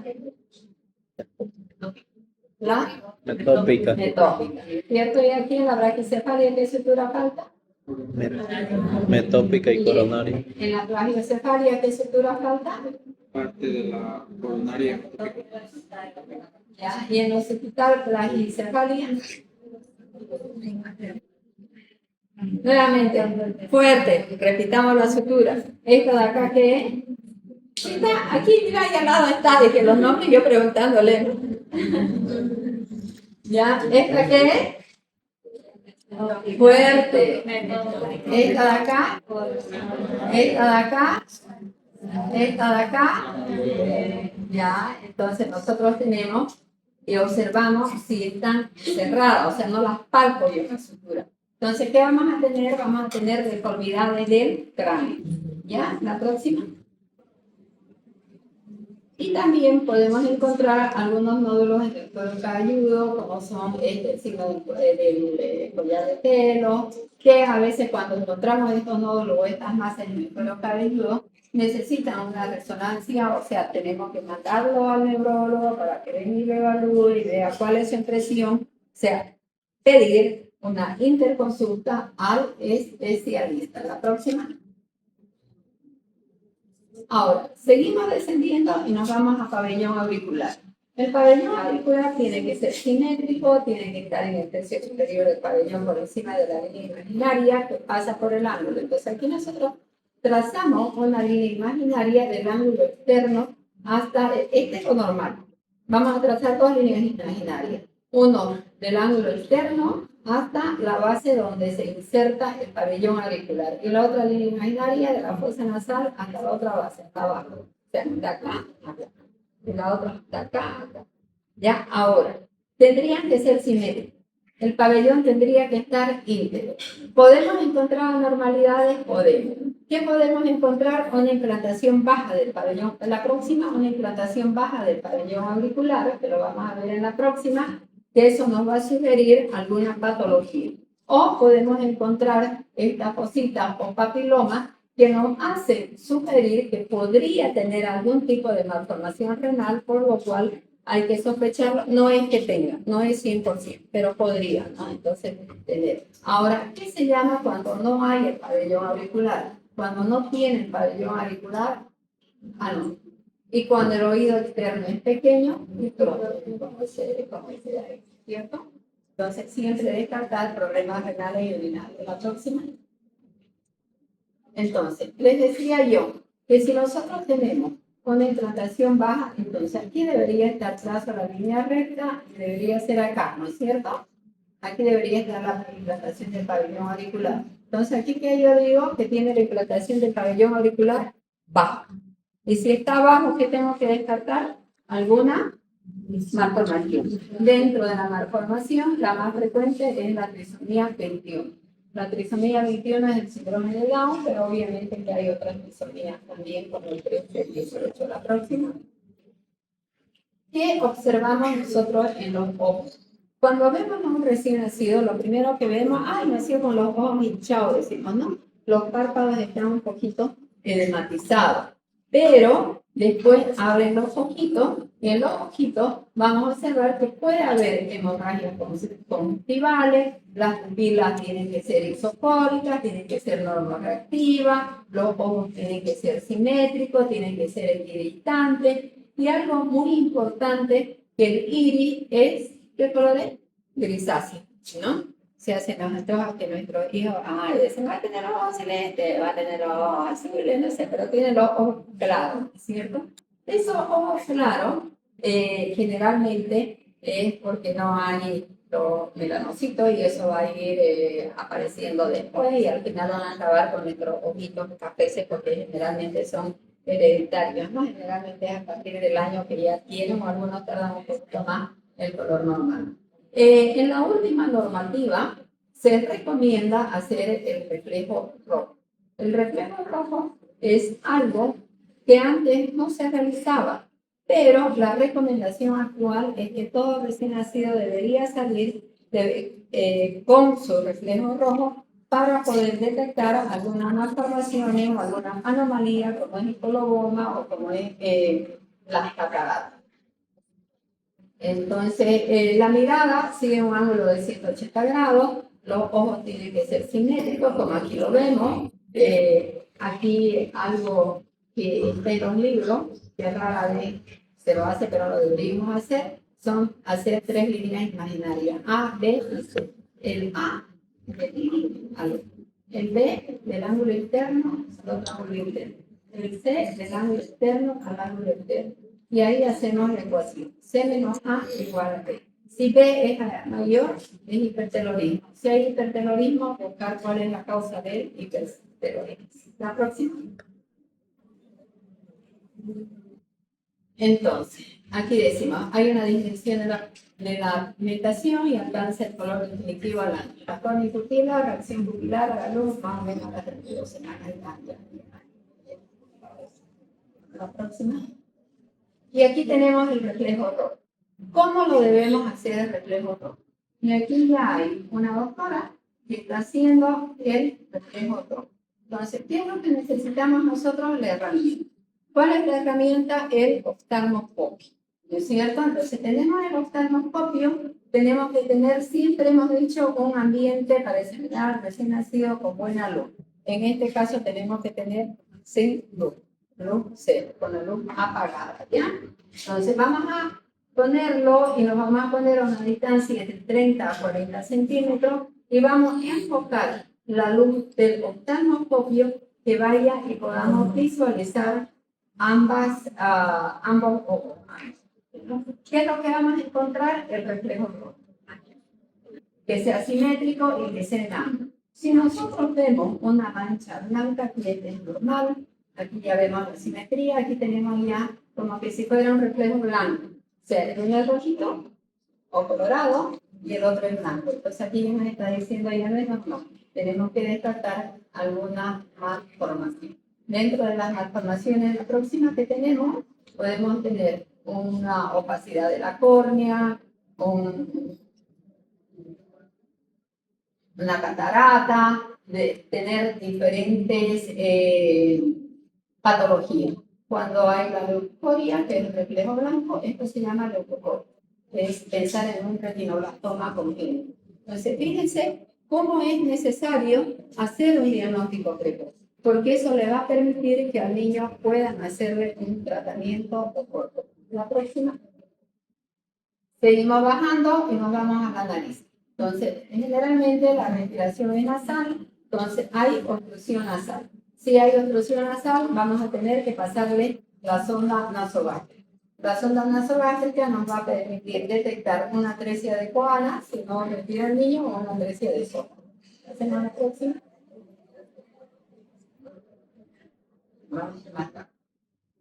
La Metópica. metópica, ¿cierto? Y aquí en la braquicefalia ¿qué sutura falta? Metópica y coronaria. En la plagiocefalia ¿qué sutura falta? Parte de la coronaria. ¿Ya? Y en occipital plagicefalia. Nuevamente, fuerte, repitamos la sutura. Esta de acá que es. Está aquí, mira, ahí al lado está, de que los nombres yo preguntándole. ¿Ya? ¿Esta qué es? Fuerte. Esta de acá. Esta de acá. Esta de acá. Ya, entonces nosotros tenemos y observamos si están cerradas, o sea, no las palpo yo la sutura. Entonces, ¿qué vamos a tener? Vamos a tener deformidades del cráneo. ¿Ya? La próxima. Y también podemos encontrar algunos nódulos en el cuero cabelludo, como son el signo del collar de pelo, que a veces cuando encontramos estos nódulos o estas masas en el cuero cabelludo, necesitan una resonancia, o sea, tenemos que mandarlo al neurólogo para que venga y lo evalúe y vea cuál es su impresión, o sea, pedir una interconsulta al especialista. La próxima. Ahora, seguimos descendiendo y nos vamos a pabellón auricular. El pabellón auricular tiene que ser simétrico, tiene que estar en el tercio superior del pabellón por encima de la línea imaginaria que pasa por el ángulo. Entonces aquí nosotros trazamos una línea imaginaria del ángulo externo hasta este o normal. Vamos a trazar 2 líneas imaginarias. Uno del ángulo externo hasta la base donde se inserta el pabellón auricular. Y la otra línea imaginaria de la fosa nasal hasta la otra base, hasta abajo. O sea, de acá a acá. Y la otra de acá a acá. Ya, ahora, tendrían que ser simétricos. El pabellón tendría que estar íntegro. ¿Podemos encontrar anormalidades? Podemos. ¿Qué podemos encontrar? Una implantación baja del pabellón. La próxima, una implantación baja del pabellón auricular, que lo vamos a ver en la próxima, que eso nos va a sugerir alguna patología. O podemos encontrar esta cosita o papiloma que nos hace sugerir que podría tener algún tipo de malformación renal, por lo cual hay que sospecharlo, no es que tenga, no es 100%, pero podría, ¿no? Entonces, tener. Ahora, ¿qué se llama cuando no hay el pabellón auricular? Cuando no tiene el pabellón auricular, no. Y cuando el oído externo es pequeño, como ese de ahí, ¿cierto? Entonces, siempre descartar problemas renales y urinarios. La próxima. Entonces, les decía yo que si nosotros tenemos una implantación baja, entonces aquí debería estar trazo la línea recta y debería ser acá, ¿no es cierto? Aquí debería estar la implantación del pabellón auricular. Entonces, aquí que yo digo que tiene la implantación del pabellón auricular baja. Y si está bajo, ¿qué tengo que descartar? ¿Alguna malformación? Dentro de la malformación, la más frecuente es la trisomía 21. La trisomía 21 es el síndrome de Down, pero obviamente que hay otras trisomías también, como el 13, el 18, la próxima. ¿Qué observamos nosotros en los ojos? Cuando vemos a un recién nacido, lo primero que vemos, nació con los ojos hinchados, decimos, ¿no? Los párpados están un poquito edematizados, pero después abren los ojitos y en los ojitos vamos a observar que puede haber hemorragias conjuntivales, las pupilas tienen que ser isocóricas, tienen que ser normorreactivas, los ojos tienen que ser simétricos, tienen que ser equidistantes. Y algo muy importante, que el iris es, ¿qué color es? Grisáceo, ¿no? Se hacen los antojos que nuestros hijos, dicen, va a tener los ojos celestes, va a tener los ojos azules, no sé, pero tiene los ojos claros, ¿cierto? Esos ojos claros, generalmente es porque no hay los melanocitos y eso va a ir apareciendo después y al final van a acabar con nuestros ojitos cafeces porque generalmente son hereditarios, ¿no? Generalmente es a partir del año que ya tienen, o algunos tardan un poquito más el color normal. En la última normativa se recomienda hacer el reflejo rojo. El reflejo rojo es algo que antes no se realizaba, pero la recomendación actual es que todo recién nacido debería salir con su reflejo rojo para poder detectar algunas malformaciones o algunas anomalías como es el coloboma o como es las cataratas. Entonces, la mirada sigue un ángulo de 180 grados, los ojos tienen que ser simétricos, como aquí lo vemos. Aquí algo que está en los libros, que rara vez se lo hace, pero lo deberíamos hacer, son hacer 3 líneas imaginarias, A, B y C. El A el B del ángulo interno al ángulo interno. El C del ángulo externo al ángulo interno. Y ahí hacemos la ecuación. C menos A igual a B. Si B es mayor, es hipertelorismo. Si hay hipertelorismo, buscar cuál es la causa del hipertelorismo. La próxima. Entonces, aquí decimos, hay una disminución de la pigmentación y alcanza el color definitivo al año. La cornicutila, reacción pupilar a la luz, más o menos a las 32 semanas del año. La próxima. Y aquí tenemos el reflejo rojo. ¿Cómo lo debemos hacer el reflejo rojo? Y aquí ya hay una doctora que está haciendo el reflejo rojo. Entonces, ¿qué es lo que necesitamos nosotros? La herramienta. ¿Cuál es la herramienta? El oftalmoscopio. ¿No es cierto? Entonces, tenemos el oftalmoscopio, tenemos que tener, siempre hemos dicho, un ambiente para examinar recién nacido con buena luz. En este caso, tenemos que tener sin luz cero, con la luz apagada, ¿ya? Entonces vamos a ponerlo y nos vamos a poner a una distancia de 30 a 40 centímetros y vamos a enfocar la luz del oftalmoscopio que vaya y podamos visualizar ambos ojos. ¿Qué es lo que vamos a encontrar? El reflejo rojo. Que sea simétrico y que sea enano. Si nosotros vemos una mancha blanca que es normal, aquí ya vemos la simetría, aquí tenemos ya como que si fuera un reflejo blanco. O sea, el uno es rojito o colorado y el otro es blanco. Entonces aquí nos está diciendo ya no, tenemos que descartar alguna malformación. Dentro de las malformaciones próximas que tenemos, podemos tener una opacidad de la córnea, una catarata, de tener diferentes patologías. Cuando hay la leucocoria, que es el reflejo blanco, esto se llama leucocoria. Es pensar en un retinoblastoma congénito. Entonces, fíjense cómo es necesario hacer un diagnóstico precoz, porque eso le va a permitir que al niño puedan hacerle un tratamiento corto. La próxima. Seguimos bajando y nos vamos a la nariz. Entonces, generalmente la respiración es nasal, entonces hay obstrucción nasal. Si hay obstrucción nasal, vamos a tener que pasarle la sonda nasogástrica. La sonda nasogástrica nos va a permitir detectar una atresia de koala, si no respira el niño, o una atresia de sopa. Hacemos la próxima. Vamos a marcar.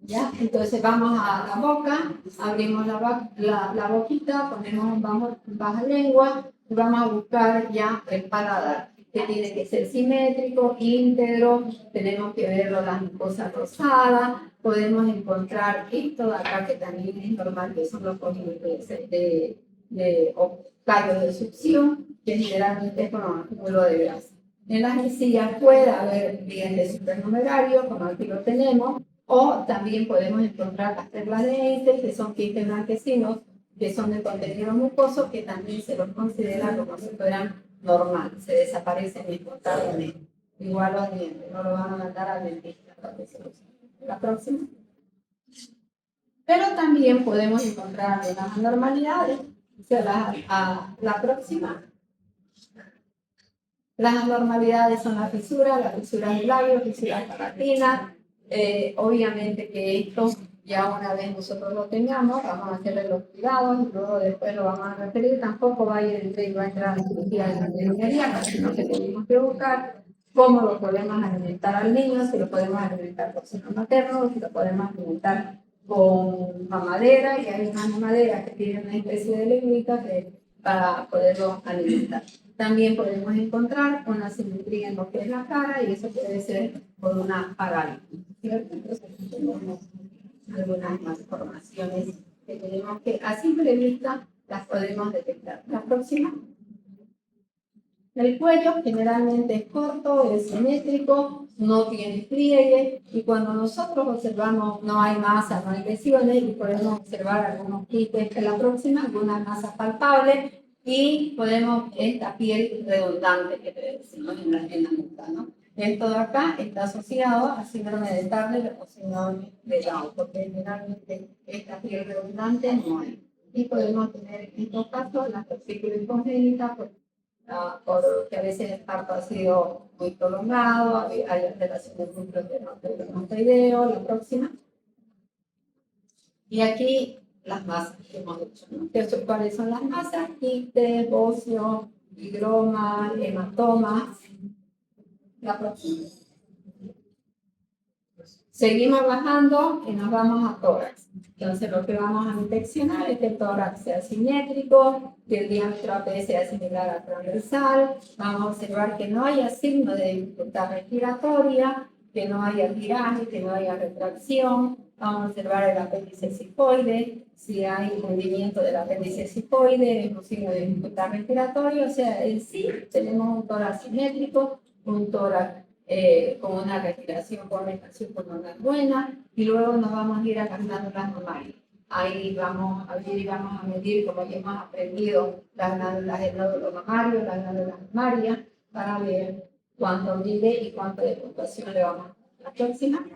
¿Ya? Entonces vamos a la boca, abrimos la boquita, ponemos baja lengua y vamos a buscar ya el paladar, que tiene que ser simétrico, íntegro, tenemos que verlo las mucosas rosadas, podemos encontrar esto de acá que también es normal, que son los códigos o callos de succión, que generalmente es con un acúmulo de grasa. En las encías puede haber dientes supernumerarios, como aquí lo tenemos, o también podemos encontrar las perlas de Einstein, que son quistes blanquecinos, que son de contenido mucoso, que también se los considera como si fueran normal, se desaparecen espontáneamente. Igual los dientes, no lo van a mandar al dentista. La próxima. Pero también podemos encontrar algunas anormalidades. O sea, la próxima. Las anormalidades son las fisuras del labio, fisuras palatinas. Obviamente que esto ya una vez nosotros lo tengamos, vamos a hacerle los cuidados y luego después lo vamos a referir. Tampoco va a entrar a la cirugía de la inmediata, sino que tenemos que buscar cómo lo podemos alimentar al niño, si lo podemos alimentar con seno materno, si lo podemos alimentar con mamadera, y hay unas mamaderas que tienen una especie de lengüita para poderlo alimentar. También podemos encontrar una simetría en lo que es la cara, y eso puede ser por una parálisis, ¿cierto? Entonces tenemos algunas malformaciones que tenemos que a simple vista las podemos detectar. La próxima. El cuello generalmente es corto, es simétrico, no tiene pliegue, y cuando nosotros observamos no hay masa, no hay lesiones, y podemos observar algunos quistes en la próxima, algunas masas palpables, y podemos esta piel redundante que decimos en la nuca, ¿no? Esto de acá está asociado a síndrome de Turner o síndrome de Down, porque generalmente esta piel redundante no hay. Y podemos tener en estos casos la torcícula congénita, porque a veces el parto ha sido muy prolongado, hay alteraciones muy proteinoideo, la próxima. Y aquí las masas que hemos hecho, ¿no? ¿Cuáles son las masas? Quistes, bocio, higroma, hematomas. La próxima. Seguimos bajando y nos vamos a tórax. Entonces lo que vamos a inspeccionar es que el tórax sea simétrico, que el diámetro AP sea similar al transversal. Vamos a observar que no haya signo de dificultad respiratoria, que no haya tiraje, que no haya retracción. Vamos a observar el apéndice cifoide, si hay hundimiento del apéndice cifoide, es un signo de dificultad respiratoria. O sea, en sí tenemos un tórax simétrico, un tórax con una respiración con respiración pulmonar buena, y luego nos vamos a ir a las glándulas mamarias. Ahí vamos a medir, como ya hemos aprendido, las glándulas del nódulo mamario, las glándulas mamarias, para ver cuánto mide y cuánto de puntuación le vamos a dar. La próxima.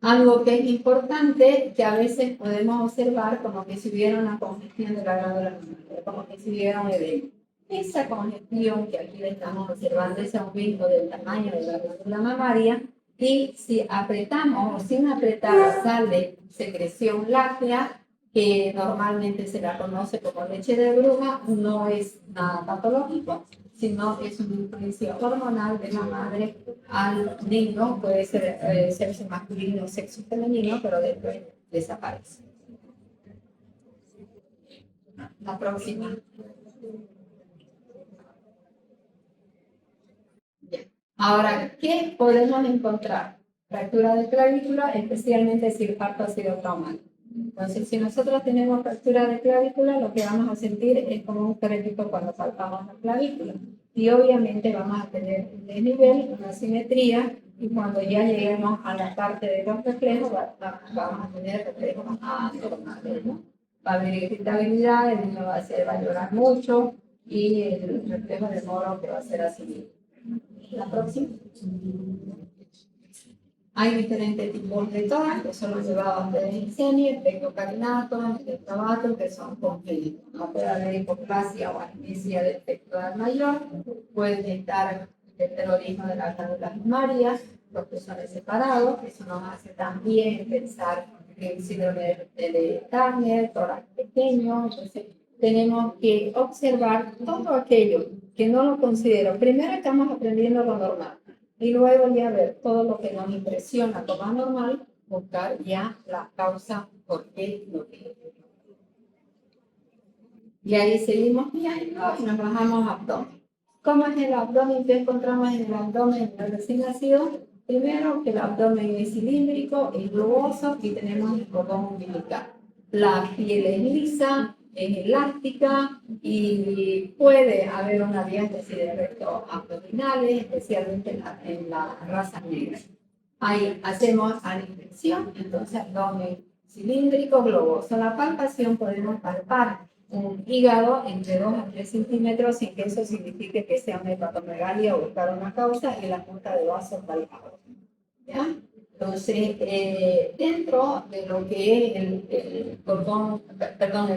Algo que es importante, que a veces podemos observar como que si hubiera una congestión de la glándula mamaria, como que si hubiera un edema. Esa congestión que aquí le estamos observando, ese aumento del tamaño de la glándula mamaria, y si apretamos o sin apretar sale secreción láctea, que normalmente se la conoce como leche de bruja, no es nada patológico, sino es una influencia hormonal de la madre al niño, puede ser sexo masculino o sexo femenino, pero después desaparece. La próxima. Ahora, ¿qué podemos encontrar? Fractura de clavícula, especialmente si el parto ha sido traumático. Entonces, si nosotros tenemos fractura de clavícula, lo que vamos a sentir es como un crédito cuando palpamos la clavícula. Y obviamente vamos a tener un desnivel, una simetría Y cuando ya lleguemos a la parte de los reflejos, vamos a tener reflejos más normales, ¿no? Va a haber irritabilidad, el niño va a llorar mucho y el reflejo de Moro que va a ser así. La próxima. Hay diferentes tipos de TORA que son los llevados de Inseni, el pectocarinato, el tabaco, que son congénitos. No puede haber hipoplasia o asfixia del pectoral mayor, puede estar el terrorismo de las glándulas mamarias, los pezones separados, eso nos hace también pensar en síndrome de Turner, tórax pequeño. Entonces, tenemos que observar todo aquello que no lo considero. Primero estamos aprendiendo lo normal. Y luego ya ver todo lo que nos impresiona como anormal, buscar ya la causa por qué lo que. Y ahí seguimos viendo y nos bajamos abdomen. ¿Cómo es el abdomen? ¿Qué encontramos en el abdomen del recién nacido? Primero, que el abdomen es cilíndrico, es globoso y tenemos el cordón umbilical. La piel es lisa, es elástica y puede haber una diástasis de rectos abdominales, especialmente en la raza negra. Ahí hacemos alimentación, entonces abdomen cilíndrico, globoso. La palpación podemos palpar un hígado entre 2 a 3 centímetros sin que eso signifique que sea una hepatomegalia o buscar una causa y la punta de vaso palpado. ¿Ya? Entonces, dentro de lo que es el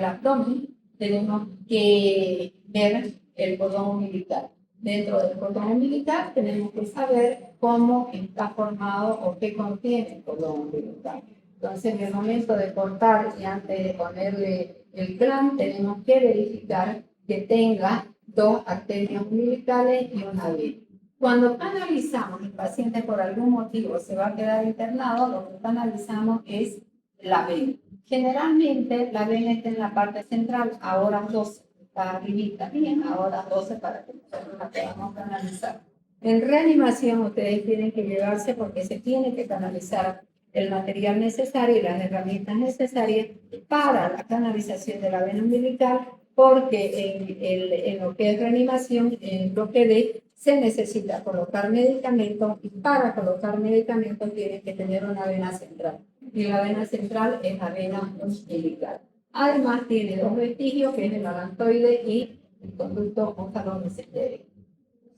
abdomen, tenemos que ver el cordón umbilical. Dentro del cordón umbilical tenemos que saber cómo está formado o qué contiene el cordón umbilical. Entonces, en el momento de cortar y antes de ponerle el clan, tenemos que verificar que tenga 2 arterias umbilicales y una vena. Cuando canalizamos, el paciente por algún motivo se va a quedar internado, lo que canalizamos es la vena. Generalmente la vena está en la parte central, ahora 12, está arribita, bien, ahora 12 para que nosotros la podamos canalizar. En reanimación ustedes tienen que llevarse porque se tiene que canalizar el material necesario y las herramientas necesarias para la canalización de la vena umbilical, porque en lo que es reanimación, en lo que de se necesita colocar medicamentos y para colocar medicamentos tienen que tener una vena central. Y la vena central es la vena umbilical. Además tiene 2 vestigios, que es el alantoide y el conducto óncalo-mesentérico.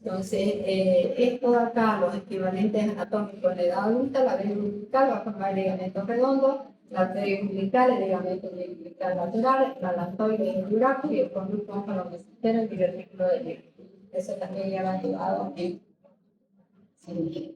Entonces, esto de acá, los equivalentes anatómicos en la edad adulta, la vena umbilical va a formar ligamento redondo, la arteria umbilical, el ligamento umbilical lateral, el alantoide es el duraco y el conducto óncalo-mesentérico y el divertículo de Leydig. Eso también ya lo han llevado en cirugía.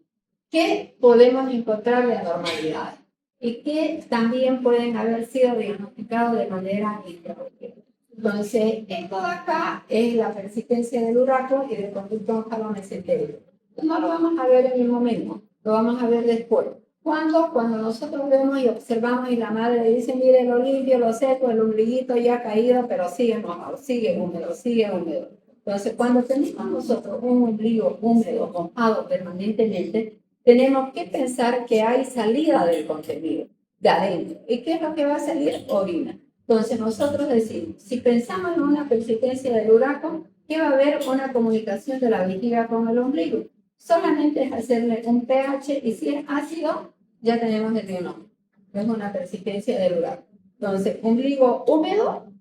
¿Qué podemos encontrar de anormalidades? Y que también pueden haber sido diagnosticados de manera intraocular. Entonces, esto de acá es la persistencia del duraco y del conducto óncalo-mesentérico. No lo vamos a ver en el momento, lo vamos a ver después. ¿Cuándo? Cuando nosotros vemos y observamos y la madre dice, mire, lo limpio, lo seco, el ombliguito ya ha caído, pero sigue mojado, sigue húmedo, sigue húmedo. Entonces, cuando tenemos nosotros un ombligo húmedo, mojado permanentemente, tenemos que pensar que hay salida del contenido, de adentro. ¿Y qué es lo que va a salir? Orina. Entonces, nosotros decimos, si pensamos en una persistencia del duraco, ¿qué va a haber? Una comunicación de la vejiga con el ombligo. Solamente es hacerle un pH y si es ácido, ya tenemos el diagnóstico. Es una persistencia del duraco. Entonces, ombligo húmedo,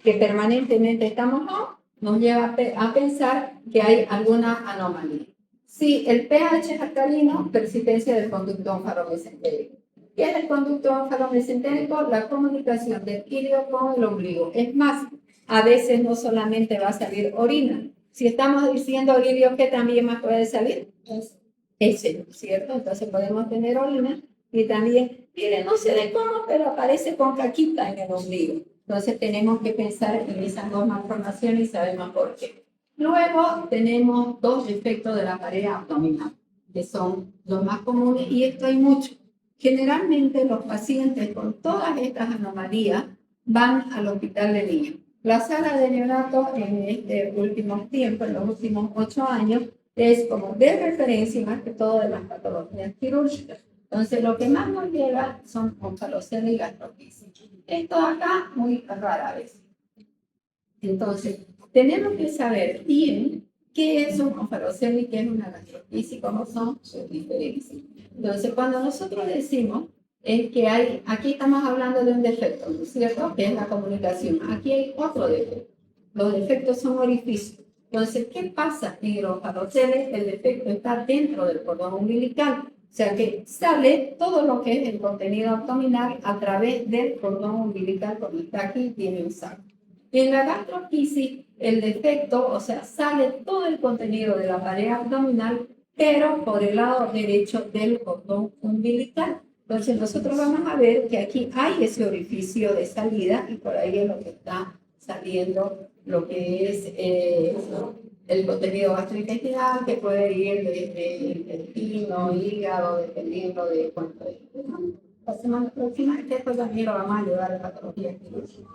que permanentemente está mojado, nos lleva a pensar que hay alguna anomalía. Si el pH es alcalino, persistencia del conducto óncalo-mesentérico. ¿Qué es el conducto óncalo-mesentérico? La comunicación del ilio con el ombligo. Es más, a veces no solamente va a salir orina. Si estamos diciendo ilio, ¿qué también más puede salir? Ese, ¿cierto? Entonces podemos tener orina y también, miren, no sé de cómo, pero aparece con caquita en el ombligo. Entonces tenemos que pensar en esas 2 malformaciones y sabemos por qué. Luego tenemos 2 defectos de la pared abdominal, que son los más comunes y esto hay mucho. Generalmente los pacientes con todas estas anomalías van al hospital de niños. La sala de neonatos en este último tiempo, en los últimos 8 años, es como de referencia más que todo de las patologías quirúrgicas. Entonces, lo que más nos llega son oncaloceles y gastroquisis. Esto acá muy rara vez. Entonces, tenemos que saber bien qué es un ofarocele y qué es una gastroenteritis y cómo son sus diferencias. Entonces, cuando nosotros decimos es que hay, aquí estamos hablando de un defecto, ¿no es cierto? Que es la comunicación. Aquí hay otro defecto. Los defectos son orificios. Entonces, ¿qué pasa en el ofarocele? El defecto está dentro del cordón umbilical. O sea que sale todo lo que es el contenido abdominal a través del cordón umbilical, como está aquí, tiene un saco. En la gastroenteritis, el defecto, o sea, sale todo el contenido de la pared abdominal, pero por el lado derecho del cordón umbilical. Entonces, nosotros vamos a ver que aquí hay ese orificio de salida y por ahí es lo que está saliendo lo que es el contenido gastrointestinal, que puede ir desde el intestino, hígado, dependiendo de cuánto es. La semana próxima, esto también lo vamos a llevar a patología quirúrgica.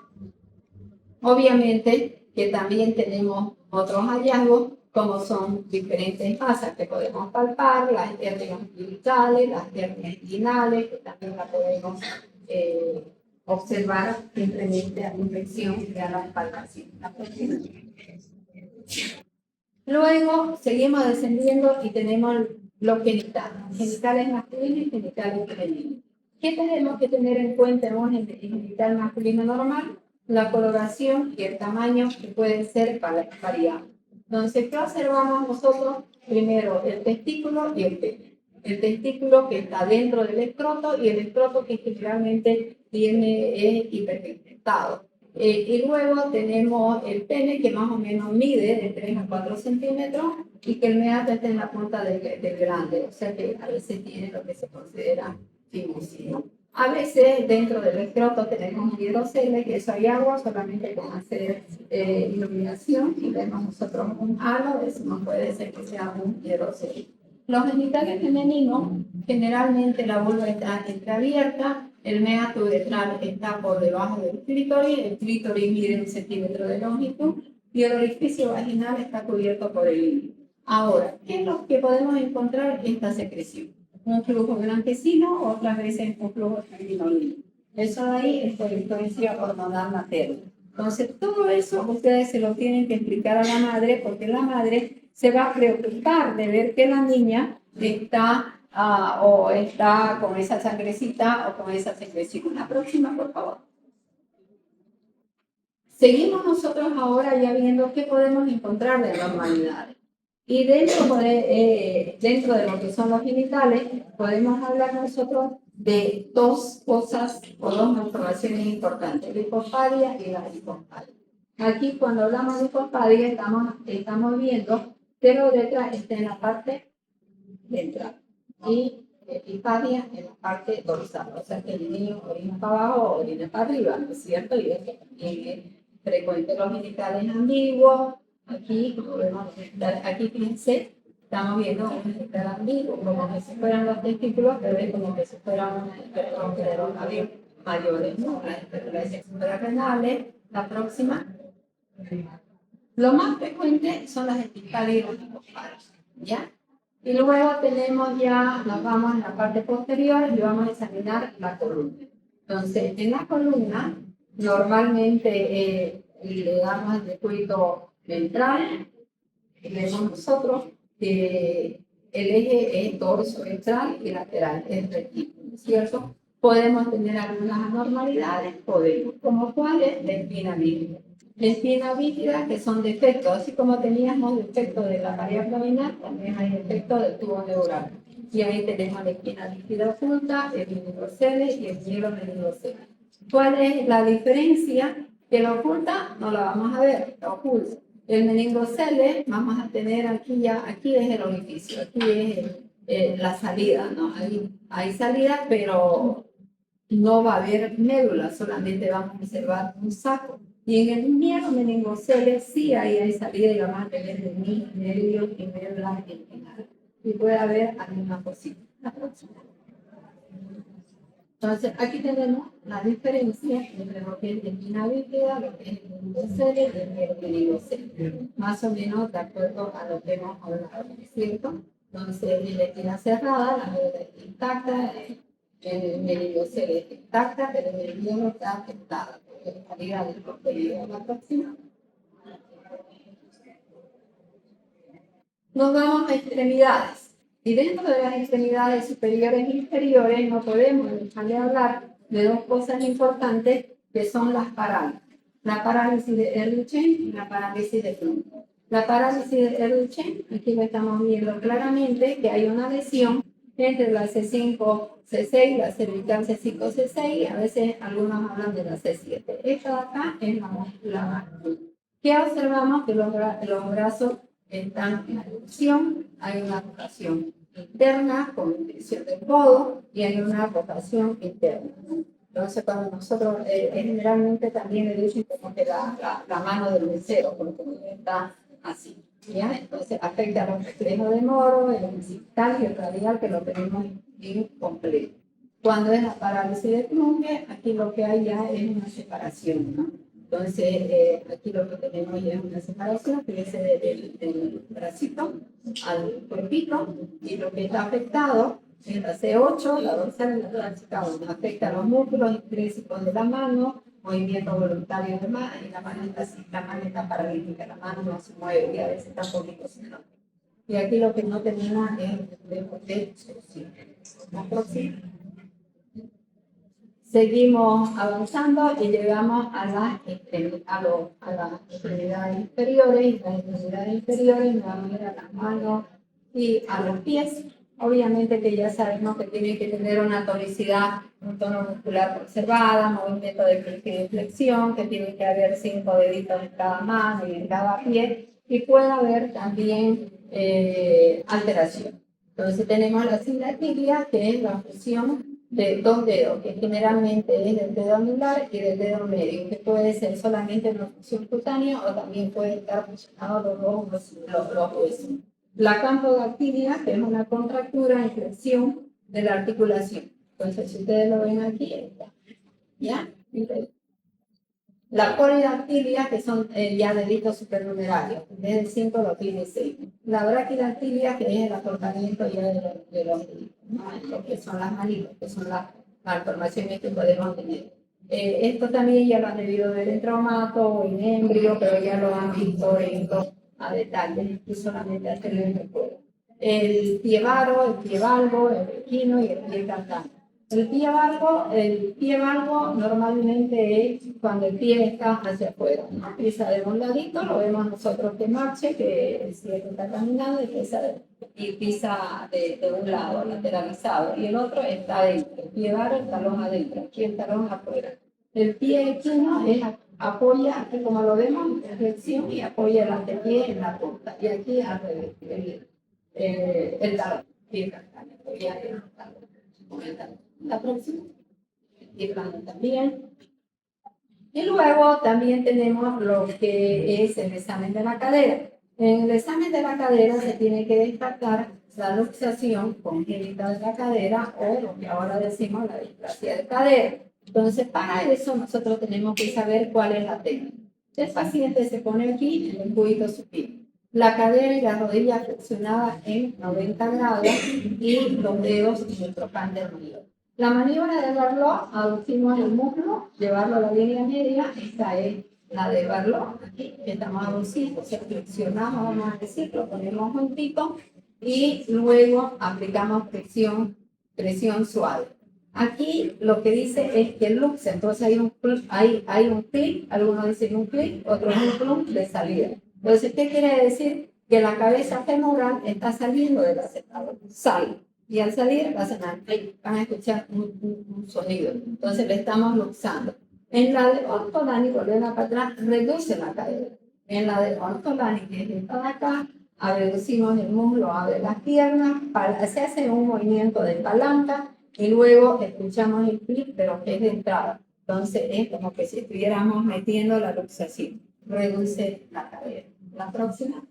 Obviamente que también tenemos otros hallazgos, como son diferentes masas que podemos palpar, las hernias umbilicales, las hernias inguinales, que también las podemos observar simplemente a la infección y a la palpación. Luego seguimos descendiendo y tenemos los genitales masculinos y genitales femeninos. ¿Qué tenemos que tener en cuenta en un genital masculino normal? La coloración y el tamaño que pueden ser variables. Entonces, ¿qué observamos nosotros? Primero, el testículo y el pene. El testículo que está dentro del escroto y el escroto que generalmente es hiperpigmentado. Y luego tenemos el pene que más o menos mide de 3 a 4 centímetros y que el meato está en la punta del glande, o sea que a veces tiene lo que se considera fimosis. A veces dentro del escroto tenemos un hidrocele, que eso hay agua, solamente con hacer iluminación y vemos nosotros un halo, eso no puede ser que sea un hidrocele. Los genitales femeninos, generalmente la vulva está entreabierta, el meato uretral está por debajo del clítoris, el clítoris mide 1 centímetro de longitud y el orificio vaginal está cubierto por el hilo. Ahora, ¿qué es lo que podemos encontrar? Esta secreción. Un flujo blanquecino, otras veces un flujo sanguíneo. Eso de ahí es por influencia hormonal materna. Entonces, todo eso ustedes se lo tienen que explicar a la madre, porque la madre se va a preocupar de ver que la niña está o está con esa sangrecita o con esa secreción. La próxima, por favor. Seguimos nosotros ahora ya viendo qué podemos encontrar de anormalidades. Y dentro de lo que son los genitales, podemos hablar nosotros de dos cosas o dos malformaciones importantes, la hipospadia y la hipospadia. Aquí cuando hablamos de hipospadia estamos viendo que la uretra está en la parte ventral y hipospadia en la parte dorsal, o sea que el niño orina para abajo o orina para arriba, ¿no es cierto? Y esto también es frecuente. Los genitales ambiguos, aquí, como vemos, aquí fíjense, estamos viendo un genital ambiguo, como que si fueran los testículos, pero es como que si fueran los labios mayores, ¿no? Las hiperplasias suprarrenales. La próxima. Lo más frecuente son las epispadias y los hipospadias, ¿ya? Y luego tenemos ya, nos vamos en la parte posterior y vamos a examinar la columna. Entonces, en la columna, normalmente le damos el circuito ventral, y vemos nosotros que el eje es dorso ventral y lateral, es rectángulo, ¿cierto? Podemos tener algunas anormalidades, podemos, como cuáles, la espina bífida. La espina bífida, que son defectos, así como teníamos defectos de la pared abdominal, también hay defectos del tubo neural. Y ahí tenemos la espina bífida oculta, el meningocele y el mielomeningocele. ¿Cuál es la diferencia? Que la oculta no la vamos a ver, la oculta. El meningocele, vamos a tener aquí ya, aquí es el orificio, aquí es la salida, ¿no? Hay salida, pero no va a haber médula, solamente vamos a observar un saco. Y en el mielomeningocele sí hay salida y vamos a tener nervios y médula en final. Y puede haber alguna cosita. La próxima. Entonces, aquí tenemos la diferencia entre lo que es la espina bífida, lo que es el meningocele y el mielomeningocele. Más o menos de acuerdo a lo que hemos hablado, ¿cierto? Entonces, la espina cerrada, la médula está intacta, el meningocele está intacta, pero el mielo está afectado por la calidad del contenido de la toxina. Nos vamos a extremidades. Y dentro de las extremidades superiores e inferiores no podemos dejar de hablar de dos cosas importantes que son las parálisis. La parálisis de Ehrlich y la parálisis de Plum. La parálisis de Ehrlich, aquí lo estamos viendo claramente que hay una lesión entre la C5, C6, la cervical C5, C6 y a veces algunos hablan de la C7. Esta de acá es la ¿qué observamos? Que los brazos están en erección, hay una rotación interna con intención del codo y hay una rotación interna. Entonces, cuando nosotros generalmente también le dicen como que la mano del mesero, porque está así. ¿Ya? Entonces, afecta a los reflejos de Moro, el occipital y el radial, que lo tenemos incompleto. Cuando es la parálisis de Plunge, aquí lo que hay ya es una separación, ¿no? Entonces, aquí lo que tenemos ya es una separación, que es del bracito al cuerpito, y lo que está afectado es la C8, la dorsal y la torácica, donde afecta a los músculos intrínsecos de la mano, movimiento voluntario de mano, y la mano está paralítica, la mano no se mueve y a veces está un poquito sin nota. Y aquí lo que no termina es el reflejo de solución. La próxima. Seguimos avanzando y llegamos a las extremidades inferiores, y las extremidades inferiores nos vamos a ir a las manos y a los pies. Obviamente que ya sabemos que tiene que tener una tonicidad, un tono muscular conservada, movimiento de flexión, que tiene que haber 5 deditos en cada mano y en cada pie, y puede haber también alteración. Entonces tenemos la simetría, que es la fusión de dos dedos, que generalmente es del dedo anular y del dedo medio, que puede ser solamente una fusión cutánea o también puede estar fusionados los huesos. La campodactilia, que es una contractura en flexión de la articulación. Entonces, si ustedes lo ven aquí, está. ¿Ya? La polidactilia, que son ya deditos supernumerarios, en vez de 5 lo tiene 6. La braquidactilia, que es el acortamiento ya de los deditos, ¿no? Lo que son las manitos, que son las malformaciones que podemos tener. Esto también ya lo han debido ver en traumato o en embrio, pero ya lo han visto a detalle, y solamente hacerlo en recuerdo. El pie valgo, el equino y el pie cantante. El pie valgo normalmente es cuando el pie está hacia afuera, ¿no? Pisa de un ladito, lo vemos nosotros que marche, que si está caminando y pisa de un lado, lateralizado, y el otro está adentro. El pie valgo, el talón adentro, aquí el talón afuera. El pie equino apoya, aquí como lo vemos, en flexión y apoya el antepié en la punta, y aquí al revés, el talón, pie cantante, apoya el talón. La próxima, y plano también. Y luego también tenemos lo que es el examen de la cadera. En el examen de la cadera se tiene que destacar la luxación congénita de la cadera o lo que ahora decimos la displasia de cadera. Entonces, para eso nosotros tenemos que saber cuál es la técnica. El paciente se pone aquí en el cúbito supino. La cadera y la rodilla flexionadas en 90 grados y los dedos en el trocán del maniobra. La maniobra de Barlow, aducimos el muslo, llevarlo a la línea media, esta es la de Barlow, aquí estamos aduciendo, o sea, flexionamos, vamos a decir, lo ponemos juntito y luego aplicamos presión suave. Aquí lo que dice es que luxa, entonces hay un clic, algunos dicen un clic, otros un plum de salida. Entonces, ¿qué quiere decir? Que la cabeza femoral está saliendo del aceptador, sale. Y al salir van a escuchar un sonido. Entonces le estamos luxando. En la de ortolani, volviendo para atrás, reduce la cadera. En la de ortolani, que es esta de acá, reducimos el muslo, abre las piernas, se hace un movimiento de palanca y luego escuchamos el clic, pero que es de entrada. Entonces es como que si estuviéramos metiendo la luxación. Reduce la cadera. La próxima.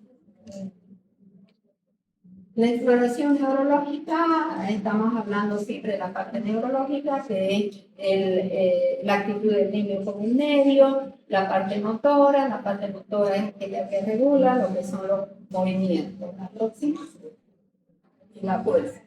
La exploración neurológica, estamos hablando siempre de la parte neurológica, que es la actitud del niño con el medio, la parte motora es aquella que regula lo que son los movimientos. La próxima, la fuerza.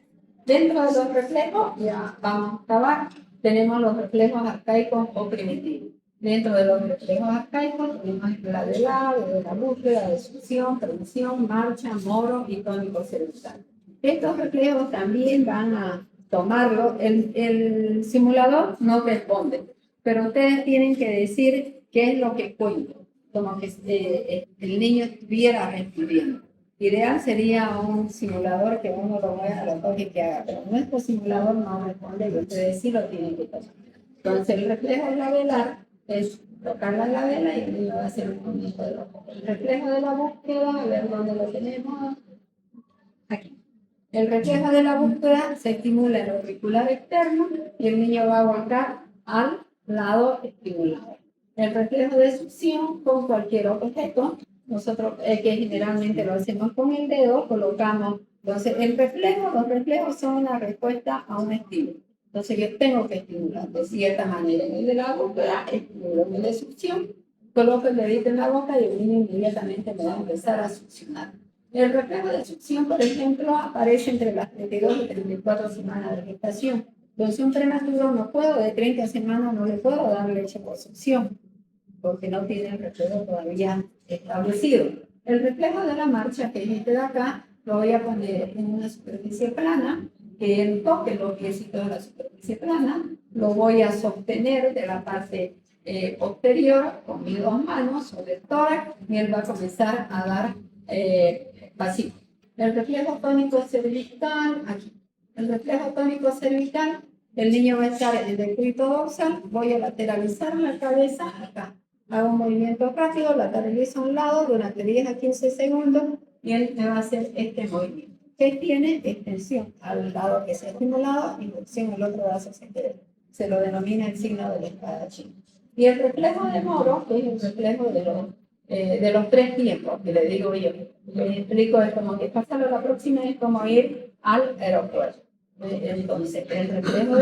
Dentro de los reflejos, ya vamos a acabar, tenemos los reflejos arcaicos o primitivos. Dentro de los reflejos arcaicos tenemos el laderal, de la búsqueda, de succión, prensión, marcha, moro y tónico cervical. Estos reflejos también van a tomarlo. El simulador no responde, pero ustedes tienen que decir qué es lo que cuenta, como que el niño estuviera respondiendo. Ideal sería un simulador que uno lo vea, lo toque y que haga, pero nuestro simulador no responde y ustedes sí lo tienen que tomar. Entonces el reflejo labelar es tocar la labela y el niño va a hacer un movimiento de los ojos. El reflejo de la búsqueda, a ver dónde lo tenemos, aquí. El reflejo de la búsqueda se estimula el auricular externo y el niño va a volcar al lado estimulado. El reflejo de succión con cualquier objeto, nosotros que generalmente lo hacemos con el dedo, colocamos, entonces los reflejos son una respuesta a un estímulo. Entonces yo tengo que estimular de cierta manera. En el de la búsqueda, estimulo. En el de succión, coloco el dedito en la boca y el niño inmediatamente me va a empezar a succionar. El reflejo de succión, por ejemplo, aparece entre las 32 y 34 semanas de gestación. Entonces, un prematuro no puedo, de 30 semanas no le puedo dar leche por succión, porque no tiene el reflejo todavía establecido. El reflejo de la marcha, que es este de acá, lo voy a poner en una superficie plana, que él toque los piecitos de la superficie plana, lo voy a sostener de la parte posterior con mis dos manos sobre el tórax y él va a comenzar a dar pasito. El reflejo tónico cervical, aquí. El reflejo tónico cervical, el niño va a estar en el decúbito dorsal, voy a lateralizar la cabeza acá. Hago un movimiento rápido, lateralizo a un lado durante 10 a 15 segundos y él me va a hacer este movimiento. Que tiene extensión al lado que se ha estimulado y flexión al otro brazo se lo denomina el signo del espadachín. Y el reflejo de Moro, que es el reflejo de los 3 tiempos, que le digo yo. Les explico, es como que pasarlo a la próxima, es como ir al aeropuerto. Entonces, el reflejo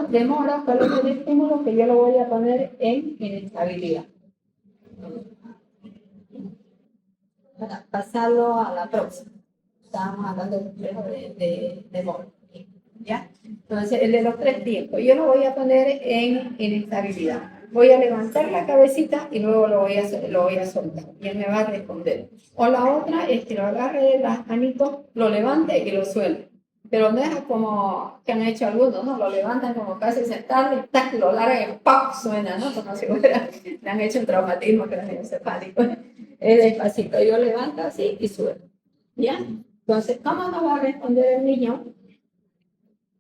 de Moro, ¿cuál es el estímulo? Que yo lo voy a poner en inestabilidad. Para pasarlo a la próxima. Estábamos hablando del reflejo de Moro. ¿Ya? Entonces, el de los 3 tiempos, yo lo voy a poner en inestabilidad. Voy a levantar la cabecita y luego lo voy a soltar. Y él me va a responder. O la otra es que lo agarre de las manitos, lo levante y lo suelte. Pero no es como que han hecho algunos, ¿no? Lo levantan como casi sentado y ¡tac! Lo largan y ¡pop! Suena, ¿no? Como si fuera, le han hecho un traumatismo craneoencefálico. Es despacito. Yo levanto así y suelto. ¿Ya? Entonces, ¿cómo nos va a responder el niño?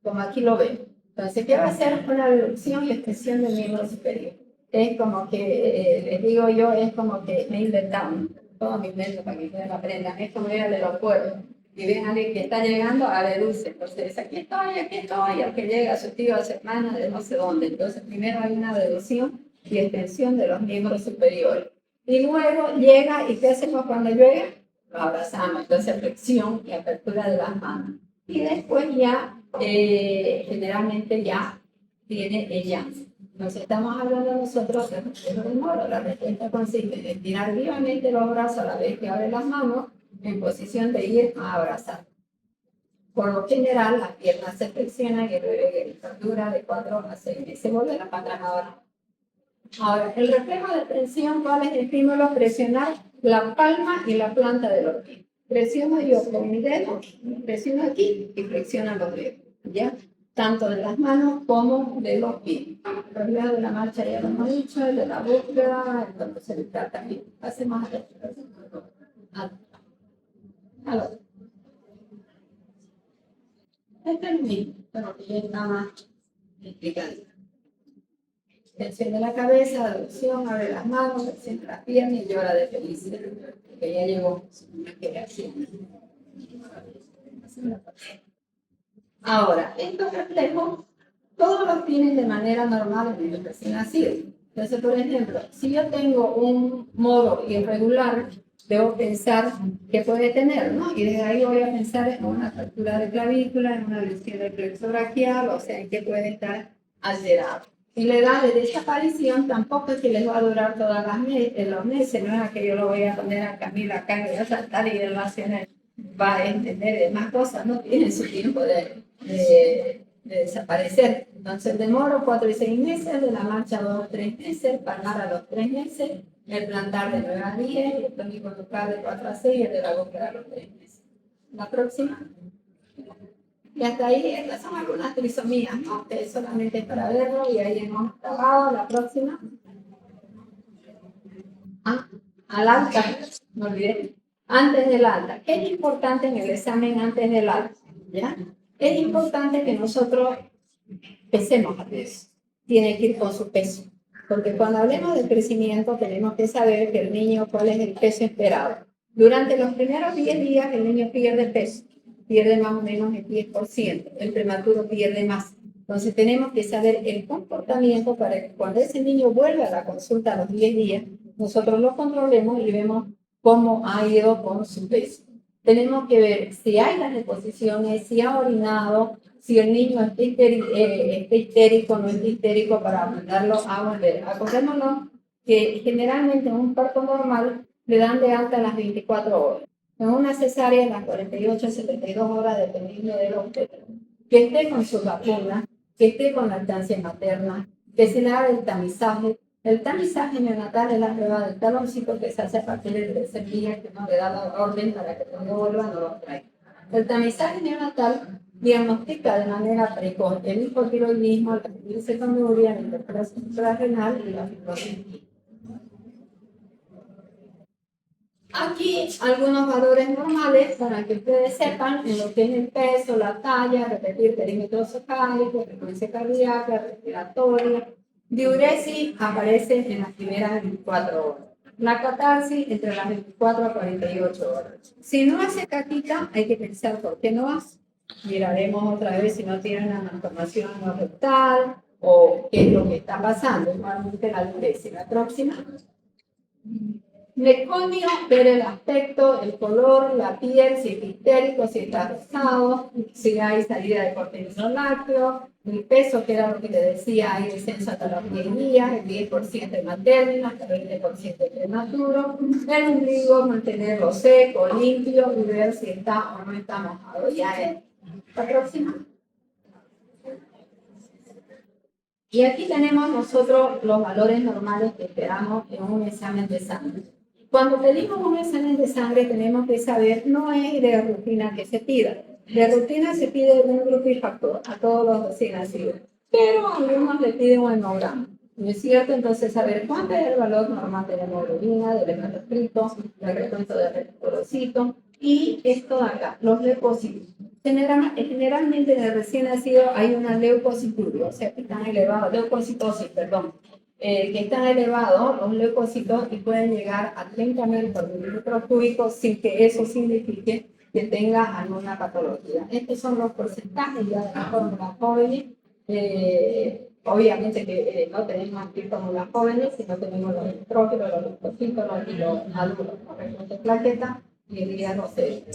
Como aquí lo veo. Entonces, ¿qué va a hacer? Una reducción y extensión del miembro superior. Es como que, les digo yo, es como que me he inventado todos mis métodos para que ustedes lo aprendan. Es como ir al aeropuerto y ven a alguien que está llegando a reducir. Entonces, aquí estoy, al que llega su tío, a su hermana, de no sé dónde. Entonces, primero hay una reducción y extensión de los miembros superiores. Y luego llega, ¿y qué hacemos cuando llega? Lo abrazamos. Entonces, flexión y apertura de las manos. Y después ya, generalmente ya tiene el llanto. Nos estamos hablando nosotros de reflejo de Moro. La respuesta consiste en estirar vivamente los brazos a la vez que abre las manos en posición de ir a abrazar. Por lo general, las piernas se flexionan y el bebé dura de 4 a 6 meses. Volver para atrás ahora. Ahora, el reflejo de tensión, ¿cuál es el estímulo? Presionar la palma y la planta de los pies. Presiono yo con mi dedo, presiono aquí y flexiono los dedos. ¿Ya? Tanto de las manos como de los pies. El reflejo de la marcha ya lo hemos dicho, el de la búsqueda, entonces se le trata también. Hacemos al otro. Este es el mismo, pero que ya está más explicado. Tensión de la cabeza, aducción, abre las manos, siente las piernas y llora de felicidad, que ya llegó su creación. Ahora, estos reflejos, todos los tienen de manera normal en el recién nacido. Entonces, por ejemplo, si yo tengo un modo irregular, debo pensar qué puede tener, ¿no? Y desde ahí voy a pensar en una fractura de clavícula, en una lesión del plexo braquial, o sea, en qué puede estar alterado. Y la edad de desaparición tampoco es que les va a durar todas los meses, no es que yo lo voy a poner a Camila acá y voy a saltar y él va a entender más cosas, no tiene su tiempo de desaparecer. Entonces, demoro 4 y 6 meses, de la marcha 2 o 3 meses, palmar a los 3 meses, el plantar de 9 a 10, el tónico local de 4 a 6 y el de la boca a los 3 meses. La próxima. Y hasta ahí, estas son algunas trisomías, ¿no? Que solamente es para verlo y ahí hemos acabado. La próxima. Al alta, no olvidé. Antes del alta. ¿Qué es importante en el examen antes del alta? ¿Ya? Es importante que nosotros pesemos al peso. Tiene que ir con su peso. Porque cuando hablemos de crecimiento tenemos que saber que el niño, cuál es el peso esperado. Durante los primeros 10 días el niño pierde peso. Pierde más o menos el 10%. El prematuro pierde más. Entonces tenemos que saber el comportamiento para que cuando ese niño vuelva a la consulta a los 10 días, nosotros lo controlemos y vemos cómo ha ido con su peso. Tenemos que ver si hay las deposiciones, si ha orinado, si el niño está histérico o no está histérico para mandarlo a volver. Acordémonos que generalmente en un parto normal le dan de alta a las 24 horas. En una cesárea en las 48 a 72 horas, dependiendo del obstetra. Que esté con su vacuna, que esté con lactancia materna, que se le haga el tamizaje. El tamizaje neonatal es la prueba del taloncito que se hace a partir del tercer día, que uno le da la orden para que cuando vuelva no lo traiga. El tamizaje neonatal diagnostica de manera precoz el hipotiroidismo, la glicetonúria, la hipertensión suprarrenal y la fibrosis. Aquí algunos valores normales para que ustedes sepan en lo que es el peso, la talla, repetir perímetro cefálico, frecuencia cardíaca, respiratoria. Diuresis aparece en las primeras 24 horas. La catarsis entre las 24 a 48 horas. Si no hace caquita, hay que pensar por qué no hace. Miraremos otra vez si no tiene una malformación no rectal o qué es lo que está pasando. Igualmente la diuresis. La próxima. Meconium, ver el aspecto, el color, la piel, si está histérico, si está rosado, si hay salida de cortisol lácteo, el peso, que era lo que te decía, hay descenso hasta los 10 días, el 10% de materno, hasta el 20% de prematuro, el ombligo, mantenerlo seco, limpio y ver si está o no está mojado. Ya es. La próxima. Y aquí tenemos nosotros los valores normales que esperamos en un examen de sangre. Cuando pedimos un examen de sangre tenemos que saber, no es de rutina que se pida. De rutina se pide un grupifactor a todos los recién nacidos, pero algunos le piden un hemograma. ¿No es cierto? Entonces, saber cuánto es el valor normal de la hemoglobina, del hematocrito, del recuento de reticulocitos y esto de acá, los leucocitos. Generalmente en el recién nacido hay una leucocituria, o sea que están elevados, leucocitosis, perdón, que están elevados los leucocitos y pueden llegar a 30.000 por milímetro cúbico sin que eso signifique que tenga alguna patología. Estos son los porcentajes ya de las fórmulas jóvenes. Obviamente que no tenemos aquí fórmulas jóvenes, sino tenemos los estrógenos, los leucocitos y los maduros, los restos de plaqueta y el día 12.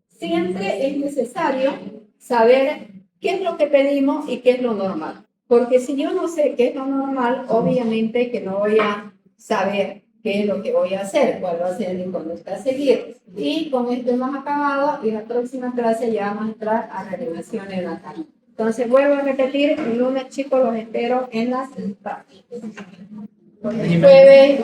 Siempre es necesario saber qué es lo que pedimos y qué es lo normal. Porque si yo no sé qué es lo normal, obviamente que no voy a saber qué es lo que voy a hacer, cuál va a ser mi conducta a seguir. Y con esto hemos acabado y en la próxima clase ya vamos a entrar a reanimación neonatal. Entonces vuelvo a repetir, el lunes chicos los espero en las prácticas. Jueves.